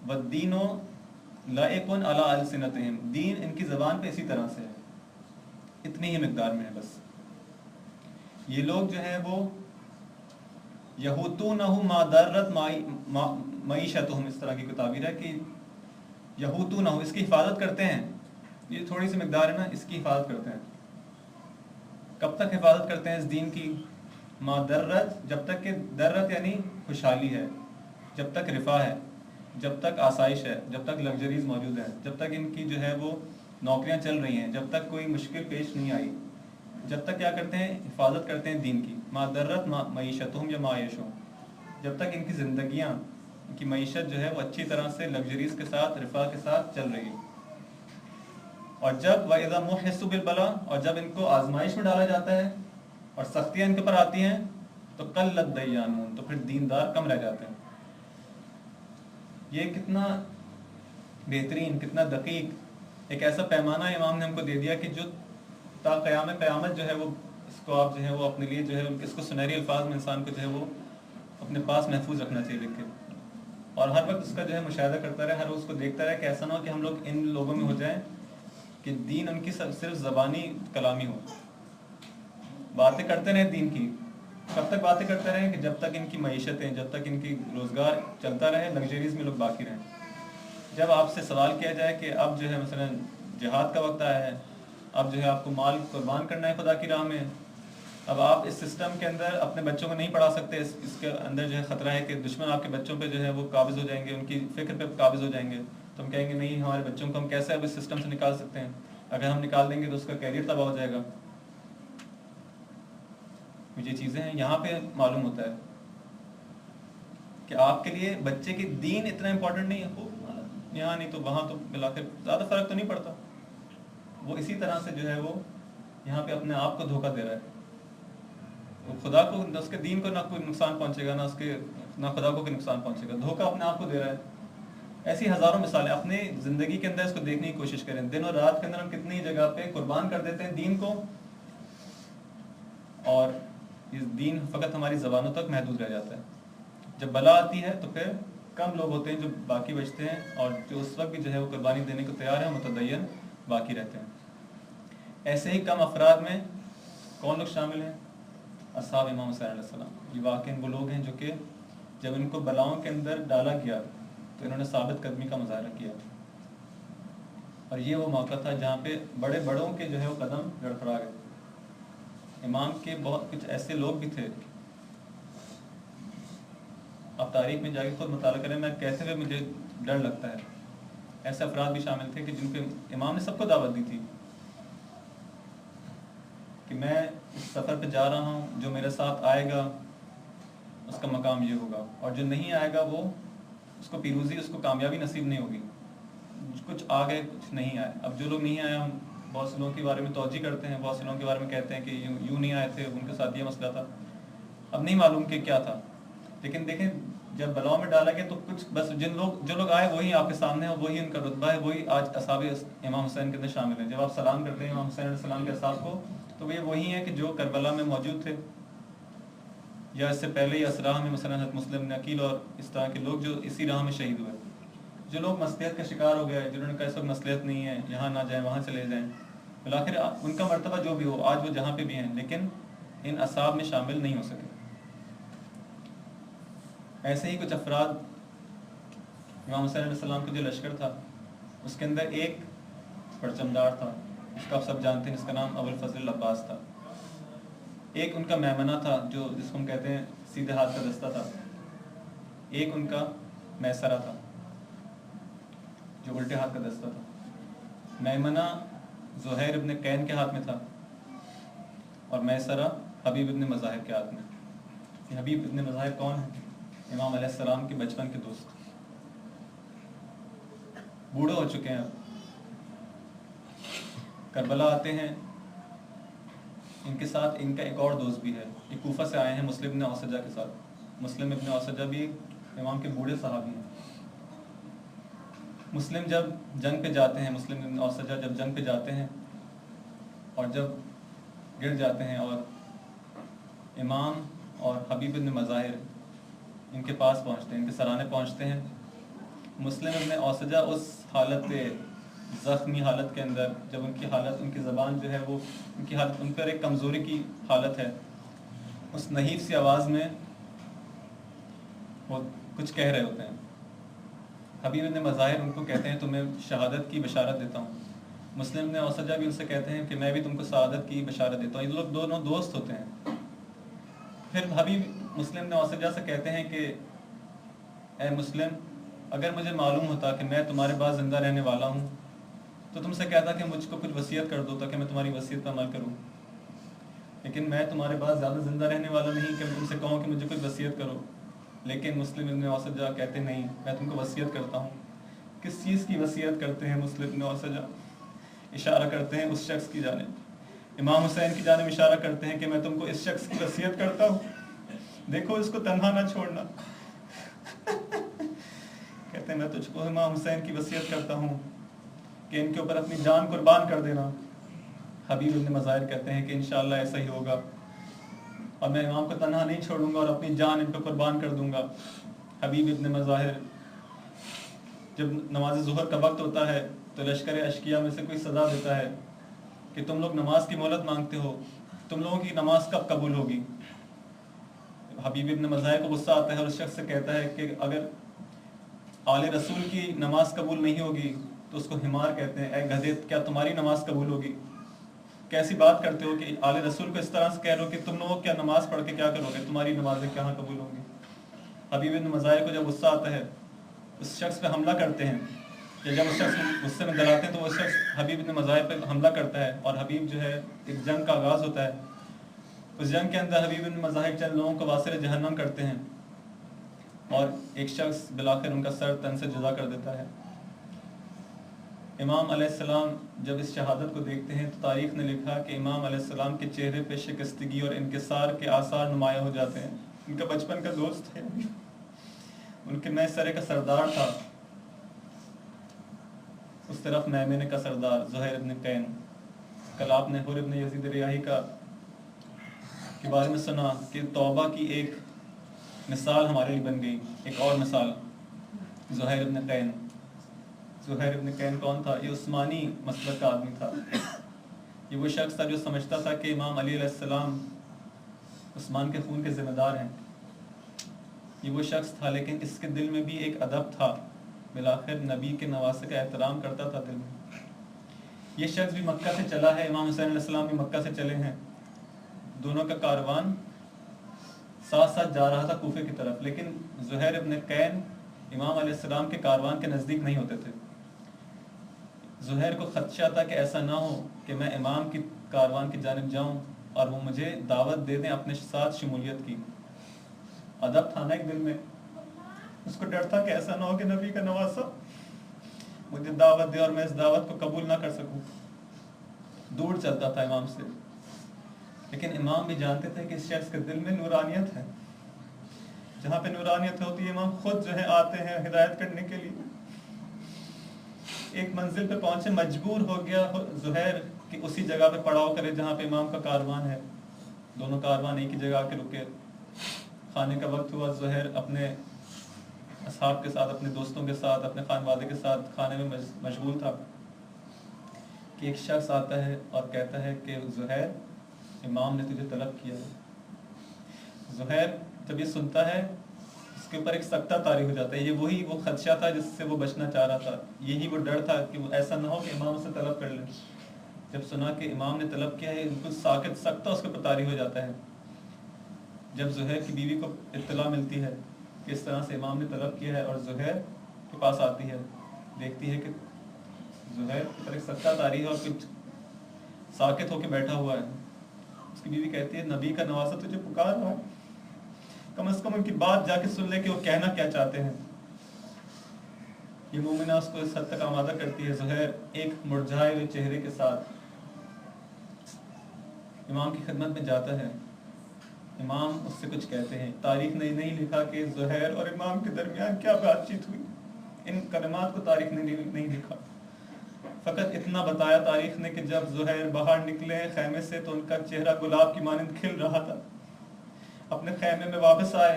والدین لائق علی السنتہم، دین ان کی زبان پہ اسی طرح سے ہے، اتنی ہی مقدار میں ہے بس. یہ لوگ جو ہیں وہ یہوتونہ ما درت معیشتہم، اس طرح کی تعبیر ہے کہ یہوتونہ، اس کی حفاظت کرتے ہیں. یہ تھوڑی سی مقدار ہے نا، اس کی حفاظت کرتے ہیں. کب تک حفاظت کرتے ہیں اس دین کی؟ ما درت، جب تک کہ درت یعنی خوشحالی ہے، جب تک رفاہ ہے، جب تک آسائش ہے، جب تک لگژریز موجود ہے، جب تک ان کی جو ہے وہ نوکریاں چل رہی ہیں، جب تک کوئی مشکل پیش نہیں آئی، جب تک کیا کرتے ہیں؟ حفاظت کرتے ہیں دین کی. ما درت معیشتہم یا معیشہم، جب تک ان کی زندگیاں، ان کی معیشت جو ہے وہ اچھی طرح سے لگژریز کے ساتھ، رفاہ کے ساتھ چل رہی ہے. اور جب وَإِذَا مُحِسُّ بِالْبَلَا، اور جب ان کو آزمائش میں ڈالا جاتا ہے اور سختیاں ان کے پر آتی ہیں، تو قلت دیانون، تو پھر دیندار کم رہ جاتے ہیں. یہ کتنا بہترین، کتنا دقیق ایک ایسا پیمانہ امام نے ہم کو دے دیا کہ جو تا قیام قیامت جو ہے وہ اس کو آپ جو ہے وہ اپنے لیے جو ہے اس کو سنہری الفاظ میں انسان کو جو ہے وہ اپنے پاس محفوظ رکھنا چاہیے لکھ کے، اور ہر وقت اس کا جو ہے مشاہدہ کرتا رہے، ہر وقت اس کو دیکھتا رہے کہ ایسا نہ ہو کہ ہم لوگ ان لوگوں میں ہو جائیں کہ دین ان کی صرف زبانی کلامی ہو. باتیں کرتے رہیں دین کی، کب تک باتیں کرتے رہیں؟ کہ جب تک ان کی معیشتیں، جب تک ان کی روزگار چلتا رہے، لگژریز میں لوگ باقی رہیں. جب آپ سے سوال کیا جائے کہ اب جو ہے مثلا جہاد کا وقت آیا ہے، اب جو ہے آپ کو مال قربان کرنا ہے خدا کی راہ میں، اب آپ اس سسٹم کے اندر اپنے بچوں کو نہیں پڑھا سکتے، اس کے اندر جو ہے خطرہ ہے کہ دشمن آپ کے بچوں پہ جو ہے وہ قابض ہو جائیں گے، ان کی فکر پہ قابض ہو جائیں گے. تو ہم کہیں گے نہیں، ہمارے بچوں کو ہم کیسے اب اس سسٹم سے نکال سکتے ہیں؟ اگر ہم نکال دیں گے تو اس کا کیریئر تباہ ہو جائے گا. یہ چیزیں ہیں، یہاں پہ معلوم ہوتا ہے کہ آپ کے لیے بچے کی دین اتنا امپورٹنٹ نہیں ہے. یہاں نہیں تو وہاں تو ملا کے زیادہ فرق تو نہیں پڑتا. وہ اسی طرح سے جو ہے وہ یہاں پہ اپنے آپ کو دھوکہ دے رہا ہے. وہ خدا کو، اس کے دین کو نہ کوئی نقصان پہنچے گا، نہ خدا کو کوئی نقصان پہنچے گا. دھوکہ اپنے آپ کو دے رہا ہے. ایسی ہزاروں مثالیں اپنی زندگی کے اندر اس کو دیکھنے کی کوشش کریں. دن اور رات کے اندر ہم کتنی جگہ پہ قربان کر دیتے ہیں دین کو، اور یہ دین فقط ہماری زبانوں تک محدود رہ جاتا ہے. جب بلا آتی ہے تو پھر کم لوگ ہوتے ہیں جو باقی بچتے ہیں، اور جو اس وقت بھی جو ہے وہ قربانی دینے کو تیار ہیں، متدین باقی رہتے ہیں. ایسے ہی کم افراد میں کون لوگ شامل ہیں؟ اصحاب امام حسین علیہ السلام. یہ واقعی وہ لوگ ہیں جو کہ جب ان کو بلاؤں کے اندر ڈالا گیا تو انہوں نے ثابت قدمی کا مظاہرہ کیا، اور یہ وہ موقع تھا جہاں پہ بڑے بڑوں کے جو ہے وہ قدم لڑکھڑا گئے. امام کے بہت کچھ ایسے لوگ بھی تھے، آپ تاریخ میں جا کے خود مطالعہ کریں، میں کہتے ہوئے مجھے ڈر لگتا ہے. ایسے افراد بھی شامل تھے کہ جن کے امام نے سب کو دعوت دی تھی کہ میں اس سفر پہ جا رہا ہوں، جو میرے ساتھ آئے گا اس کا مقام یہ ہوگا، اور جو نہیں آئے گا وہ اس کو پیروزی، اس کو کامیابی نصیب نہیں ہوگی. کچھ آ گئے، کچھ نہیں آئے. اب جو لوگ نہیں آئے، ہم بہت سے لوگوں کے بارے میں توجہ کرتے ہیں، بہت سے لوگوں کے بارے میں کہتے ہیں کہ یوں نہیں آئے تھے، ان کے ساتھ یہ مسئلہ تھا. اب نہیں معلوم کہ کیا تھا، لیکن دیکھیں جب بلاؤں میں ڈالا گیا تو کچھ بس جو لوگ آئے وہی آپ کے سامنے ہیں، وہی ان کا رتبہ ہے، وہی آج اصحاب امام حسین کے اندر شامل ہیں. جب آپ سلام کرتے ہیں امام حسین علیہ السلام کے اصحاب کو، تو یہ وہی ہیں کہ جو کربلا میں موجود تھے، یا اس سے پہلے ہی اسرا میں مثلا حضرت مسلم بن عقیل اور اس طرح کے لوگ جو اسی راہ میں شہید ہوئے. جو لوگ مصلحت کا شکار ہو گئے، جنہوں نے کہا اس وقت مصلحت نہیں ہے، یہاں نہ جائیں وہاں چلے جائیں، بالآخر ان کا مرتبہ جو بھی ہو، آج وہ جہاں پہ بھی ہیں لیکن ان اصحاب میں شامل نہیں ہو سکے. ایسے ہی کچھ افراد، امام حسین علیہ السلام کا جو لشکر تھا اس کے اندر ایک پرچمدار تھا، اس کا آپ سب جانتے ہیں، جس کا نام ابو الفضل العباس تھا. ایک ان کا میمنہ تھا، جو جس کو ہم کہتے ہیں سیدھے ہاتھ کا دستہ تھا. ایک ان کا میسرہ تھا جو الٹے ہاتھ کا دستہ تھا. میمنہ زہیر ابن قین کے ہاتھ میں تھا، اور میسرہ حبیب ابن مظاہر کے ہاتھ میں. یہ حبیب ابن مظاہر کون ہے؟ امام علیہ السلام کے بچپن کے دوست، بوڑھے ہو چکے ہیں. کربلا آتے ہیں، ان کے ساتھ ان کا ایک اور دوست بھی ہے، یہ کوفہ سے آئے ہیں مسلم بن اوسجہ کے ساتھ. مسلم ابن اوسجہ بھی امام کے بوڑھے صحابی ہیں. مسلم جب جنگ پہ جاتے ہیں، مسلم ابن اوسجہ جب جنگ پہ جاتے ہیں اور جب گر جاتے ہیں اور امام اور حبیب ابن مظاہر ان کے پاس پہنچتے ہیں، ان کے سرانے پہنچتے ہیں. مسلم ابن اوسجہ اس حالت پہ، زخمی حالت کے اندر، جب ان کی حالت، ان کی زبان جو ہے وہ، ان کی حالت، ان پر ایک کمزوری کی حالت ہے، اس نحیف سی آواز میں وہ کچھ کہہ رہے ہوتے ہیں. حبیب ابن مظاہر ان کو کہتے ہیں تمہیں شہادت کی بشارت دیتا ہوں. مسلم ابن اوسجہ بھی ان سے کہتے ہیں کہ میں بھی تم کو شہادت کی بشارت دیتا ہوں. یہ لوگ دونوں دوست ہوتے ہیں. پھر حبیب مسلم ابن اوسجہ سے کہتے ہیں کہ اے مسلم، اگر مجھے معلوم ہوتا کہ میں تمہارے بعد زندہ رہنے والا ہوں تو تم سے کہتا کہ مجھ کو کچھ وصیت کر دو تاکہ میں تمہاری وصیت پر عمل کروں، لیکن میں تمہارے بعد زیادہ زندہ رہنے والا نہیں کہ میں تم سے کہوں کہ مجھے کچھ وصیت کرو. لیکن مسلم ابن اوسجہ کہتے نہیں، میں تم کو وصیت کرتا ہوں. کس چیز کی وصیت کرتے ہیں مسلم ابن اوسجہ؟ اشارہ کرتے ہیں اس شخص کی جانب، امام حسین کی جانب اشارہ کرتے ہیں کہ میں تم کو اس شخص کی وصیت کرتا ہوں، دیکھو اس کو تنہا نہ چھوڑنا. کہتے ہیں میں تجھ کو امام حسین کی وصیت کرتا ہوں کہ ان کے اوپر اپنی جان قربان کر دینا. حبیب ابن مظاہر کہتے ہیں کہ انشاءاللہ ایسا ہی ہوگا اور میں امام کو تنہا نہیں چھوڑوں گا اور اپنی جان ان پہ قربان کر دوں گا. حبیب ابن مظاہر جب نماز ظہر کا وقت ہوتا ہے تو لشکر اشقیہ میں سے کوئی صدا دیتا ہے کہ تم لوگ نماز کی مہلت مانگتے ہو، تم لوگوں کی نماز کب قبول ہوگی؟ حبیب ابن مظاہر کو غصہ آتا ہے اور اس شخص سے کہتا ہے کہ اگر آل رسول کی نماز قبول نہیں ہوگی تو اس کو حمار کہتے ہیں، اے گدھے کیا تمہاری نماز قبول ہوگی؟ کیسی بات کرتے ہو کہ آل رسول کو اس طرح سے کہہ رہے ہو کہ تم لوگ کیا نماز پڑھ کے کیا کرو گے، تمہاری نمازیں کہاں قبول ہوں گی؟ حبیب ابن مظاہر کو جب غصہ آتا ہے اس شخص پہ حملہ کرتے ہیں، کہ جب اس شخص غصے میں دلاتے ہیں تو وہ شخص حبیب ابن مظاہر پہ حملہ کرتا ہے اور حبیب جو ہے ایک جنگ کا آغاز ہوتا ہے. اس جنگ کے اندر حبیب ابن مظاہر چند لوگوں کو واصل جہنم کرتے ہیں اور ایک شخص بالآخر ان کا سر تن سے جدا کر دیتا ہے. امام علیہ السلام جب اس شہادت کو دیکھتے ہیں تو تاریخ نے لکھا کہ امام علیہ السلام کے چہرے پہ شکستگی اور انکسار کے آثار نمایاں ہو جاتے ہیں. ان کا بچپن کا دوست تھے، ان کے نئے سرے کا سردار تھا، اس طرف میمنہ کا سردار زہیر ابن قین. کل آپ نے حر ابن یزید ریاحی کے بارے میں سنا کہ توبہ کی ایک مثال ہمارے لیے بن گئی. ایک اور مثال زہیر ابن قین. زہیر ابن قین کون تھا؟ یہ عثمانی مسلک کا آدمی تھا. یہ وہ شخص تھا جو سمجھتا تھا کہ امام علی علیہ السلام عثمان کے خون کے ذمہ دار ہیں. یہ وہ شخص تھا لیکن اس کے دل میں بھی ایک ادب تھا، بالآخر نبی کے نواسے کا احترام کرتا تھا دل میں. یہ شخص بھی مکہ سے چلا ہے، امام حسین علیہ السلام بھی مکہ سے چلے ہیں. دونوں کا کاروان ساتھ ساتھ جا رہا تھا کوفے کی طرف، لیکن زہیر ابن قین امام علیہ السلام کے کاروان کے نزدیک نہیں ہوتے تھے. زہیر کو خدشہ تھا کہ ایسا نہ ہو کہ میں امام کی کاروان کی جانب جاؤں اور وہ مجھے دعوت دے دیں اپنے ساتھ شمولیت کی. ادب تھا نا ایک دل میں، اس کو ڈر تھا کہ ایسا نہ ہو کہ نبی کا نواسا مجھے دعوت دے اور میں اس دعوت کو قبول نہ کر سکوں. دور چلتا تھا امام سے، لیکن امام بھی جانتے تھے کہ اس شخص کے دل میں نورانیت ہے. جہاں پہ نورانیت ہوتی ہے امام خود جو ہے آتے ہیں ہدایت کرنے کے لیے. ایک منزل پہ پہنچے، مجبور ہو گیا زہیر کہ اسی جگہ پہ پڑاؤ کرے جہاں پہ امام کا کاروان ہے. دونوں کاروان ایک ہی جگہ کے رکے. کھانے کا وقت ہوا، زہیر اپنے اصحاب کے ساتھ، اپنے دوستوں کے ساتھ، اپنے خانوادے کے ساتھ کھانے میں مشغول تھا کہ ایک شخص آتا ہے اور کہتا ہے کہ زہیر امام نے تجھے طلب کیا ہے. زہیر جب یہ سنتا ہے اس کے اوپر ایک سکتہ طاری ہو جاتا ہے. یہ وہی وہ خدشہ تھا جس سے وہ بچنا چاہ رہا تھا، یہی وہ ڈر تھا کہ وہ ایسا نہ ہو کہ امام اسے طلب کر لیں. جب سنا کہ امام نے طلب کیا ہے ان کو سکتہ اس کے اوپر طاری ہو جاتا ہے. جب زہیر کی بیوی کو اطلاع ملتی ہے کہ اس طرح سے امام نے طلب کیا ہے اور زہیر کے پاس آتی ہے، دیکھتی ہے کہ زہیر کے اوپر ایک سکتہ طاری ہے اور کچھ ساکت ہو کے بیٹھا ہوا ہے. اس کی بیوی کہتی ہے نبی کا نواسا تجھے پکار رہا ہے، کم از کم ان کی بات جا کے سن لے کہ وہ کہنا کیا چاہتے ہیں. یہ مومنہ اس کو اس حد تک آمادہ کرتی ہے. زہیر ایک مرجھائے ہوئے چہرے کے ساتھ امام کی خدمت میں جاتا ہے امام اس سے کچھ کہتے ہیں. تاریخ نے نہیں لکھا کہ زہیر اور امام کے درمیان کیا بات چیت ہوئی. ان کلمات کو تاریخ نے نہیں لکھا. فقط اتنا بتایا تاریخ نے کہ جب زہیر باہر نکلے خیمے سے تو ان کا چہرہ گلاب کی مانند کھل رہا تھا. اپنے خیمے میں واپس آئے,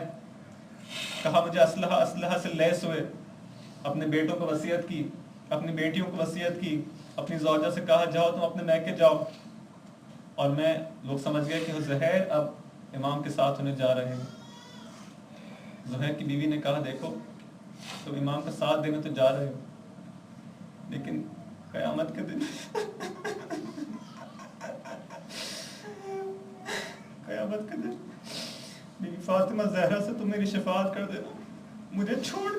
کہا مجھے اسلحہ سے لیس ہوئے. اپنے بیٹوں کو وصیت کی, اپنی بیٹیوں کو وصیت کی. اپنی زوجہ سے کہا جاؤ تم اپنے میکے جاؤ. اور میں لوگ سمجھ گئے کہ زہیر اب امام کے ساتھ ہونے جا رہے ہیں. زہیر کی بیوی نے کہا دیکھو تم امام کا ساتھ دینے تو جا رہے ہو, لیکن قیامت کے دن قیامت کے دن بیوی فاطمہ زہرا سے تم میری شفاعت کر دینا. مجھے چھوڑ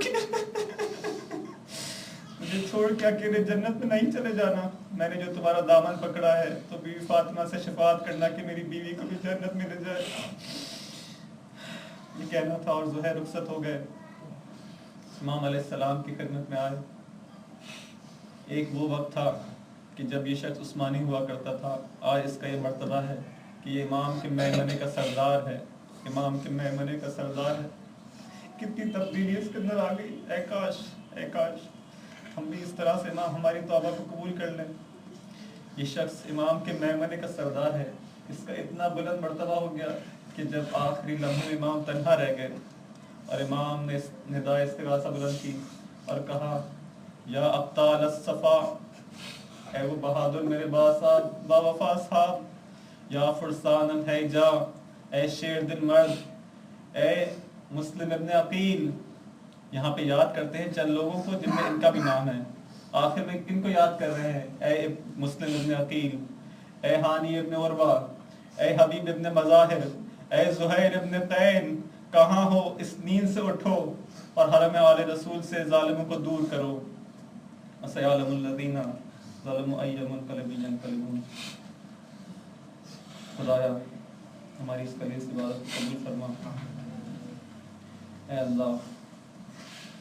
کے اکیلے جنت میں نہیں چلے جانا. میں نے جو تمہارا دامن پکڑا ہے تو بیوی فاطمہ سے شفاعت کرنا کہ میری بیوی کو بھی جنت مل جائے. یہ کہنا تھا اور زہیر رخصت ہو گئے. امام علیہ السلام کی خدمت میں آئے. ایک وہ وقت تھا کہ جب یہ شخص عثمانی ہوا کرتا تھا. آج اس کا یہ مرتبہ ہے کہ یہ امام کے میمنے کا سردار ہے. امام کے میمنے کا سردار ہے. کتنی تبدیلی اس کے اندر آ گئی. اے کاش ہم بھی اس طرح سے امام ہماری توبہ کو قبول کر لیں. یہ شخص امام کے میمنے کا سردار ہے. اس کا اتنا بلند مرتبہ ہو گیا کہ جب آخری لمحے میں امام تنہا رہ گئے اور امام نے ندائے استغاثہ بلند کی اور کہا یا ابطال الصفا, اے وہ بہادر میرے با وفا صاحب, یا فرسان الحیجا, اے شیر دل مرد, اے مسلم ابن عقیل. یہاں پہ یاد کرتے ہیں چند لوگوں کو جن میں ان کا بھی نام ہے. آخر میں کن کو یاد کر رہے ہیں؟ اے مسلم ابن عقیل, اے ہانی ابن عروہ, اے حبیب ابن مظاہر, اے زہیر ابن قین. کہاں ہو؟ اس نیند سے اٹھو اور حرم آل رسول سے ظالموں کو دور کرو. وَسَيَعْلَمُ الَّذِينَ ظَلَمُوا أَيَّ مُنقَلَبٍ يَنقَلِبُونَ. خدایا ہماری اس کلیس عبادت کو قبول فرما. اے اللہ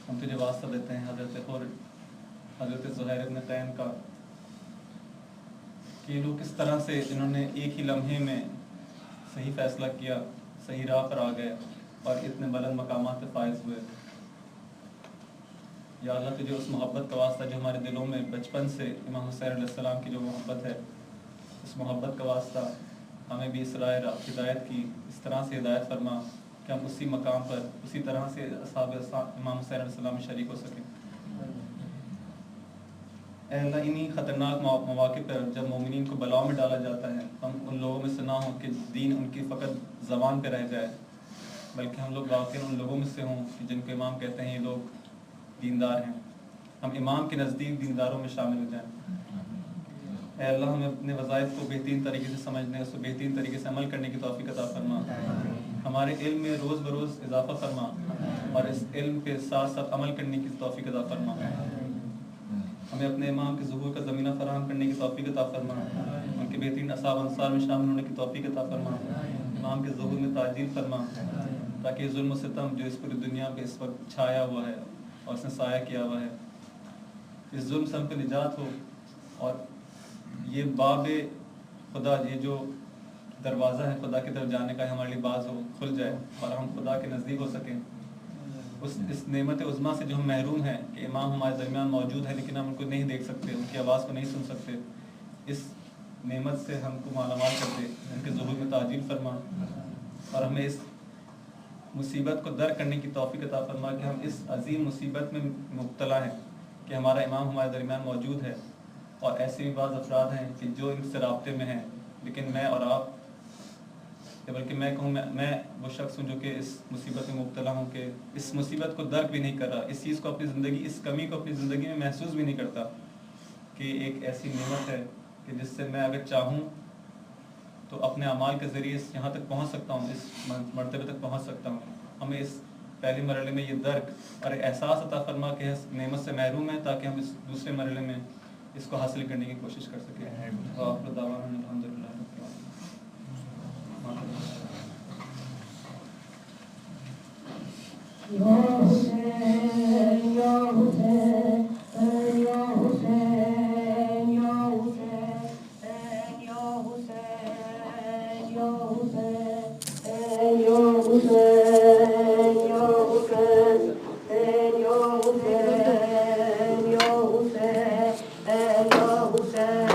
ہم تجھے واسطہ دیتے ہیں حضرت زہیر ابن قین کا کہ یہ لوگ کس طرح سے جنہوں نے ایک ہی لمحے میں صحیح فیصلہ کیا, صحیح راہ پر آ گئے اور اتنے بلند مقامات پہ فائز ہوئے. یا اللہ تجھے اس محبت کا واسطہ جو ہمارے دلوں میں بچپن سے امام حسین علیہ السلام کی جو محبت ہے, اس محبت کا واسطہ ہمیں بھی اس رائے ہدایت کی اس طرح سے ہدایت فرما کہ ہم اسی مقام پر اسی طرح سے اصحاب امام حسین علیہ السلام میں شریک ہو سکیں. اے اللہ انہی خطرناک مواقع پر جب مومنین کو بلاؤں میں ڈالا جاتا ہے ہم ان لوگوں میں سے نہ ہوں کہ دین ان کی فقط زبان پہ رہ جائے, بلکہ ہم لوگ واقعی ان لوگوں میں سے ہوں کہ جن کو امام کہتے ہیں یہ لوگ دیندار ہیں. ہم امام کے نزدیک دینداروں میں شامل ہو جائیں. اے اللہ ہمیں اپنے وظائف کو بہترین طریقے سے سمجھنے, اس کو بہترین طریقے سے عمل کرنے کی توفیق عطا فرما. ہمارے علم میں روز بروز اضافہ فرما اور اس علم کے ساتھ ساتھ عمل کرنے کی توفیق عطا فرما. ہمیں اپنے امام کے ظہور کا زمینہ فراہم کرنے کی توفیق عطا فرما. ان کے بہترین اصحاب انصار میں شامل ہونے کی توفیق عطا فرما. امام کے ظہور میں تعجیل فرما تاکہ ظلم و ستم جو اس پوری دنیا پہ اس وقت چھایا ہوا ہے اور اس نے سایہ کیا ہوا ہے, اس ظلم سے ہم کو نجات ہو اور یہ باب خدا, یہ جو دروازہ ہے خدا کی طرف جانے کا ہمارے لیے باز ہو, کھل جائے اور ہم خدا کے نزدیک ہو سکیں. اس نعمت عظمیٰ سے جو ہم محروم ہیں کہ امام ہمارے درمیان موجود ہے لیکن ہم ان کو نہیں دیکھ سکتے, ان کی آواز کو نہیں سن سکتے, اس نعمت سے ہم کو مالامال کر دے. ان کے ظہور میں تعجیل فرما اور ہمیں اس مصیبت کو در کرنے کی توفیق عطا فرما کہ ہم اس عظیم مصیبت میں مبتلا ہیں کہ ہمارا امام ہمارے درمیان موجود ہے. اور ایسے بھی بعض افراد ہیں کہ جو ان سے رابطے میں ہیں لیکن میں اور آپ, بلکہ میں کہوں میں وہ شخص ہوں جو کہ اس مصیبت میں مبتلا ہوں کہ اس مصیبت کو درک بھی نہیں کر رہا, اس چیز کو اپنی زندگی, اس کمی کو اپنی زندگی میں محسوس بھی نہیں کرتا کہ ایک ایسی نعمت ہے کہ جس سے میں اگر چاہوں تو اپنے اعمال کے ذریعے یہاں تک پہنچ سکتا ہوں, اس مرتبے تک پہنچ سکتا ہوں. ہمیں اس پہلے مرحلے میں یہ درک اور احساس عطا فرما کہ اس نعمت سے محروم ہے تاکہ ہم اس دوسرے مرحلے میں اس کو حاصل کرنے کی کوشش کر سکیں. وآخر دعوانا الحمدللہ رب العالمین. یا حسین یا حسین یا حسین یا حسین یا حسین یا حسین حسین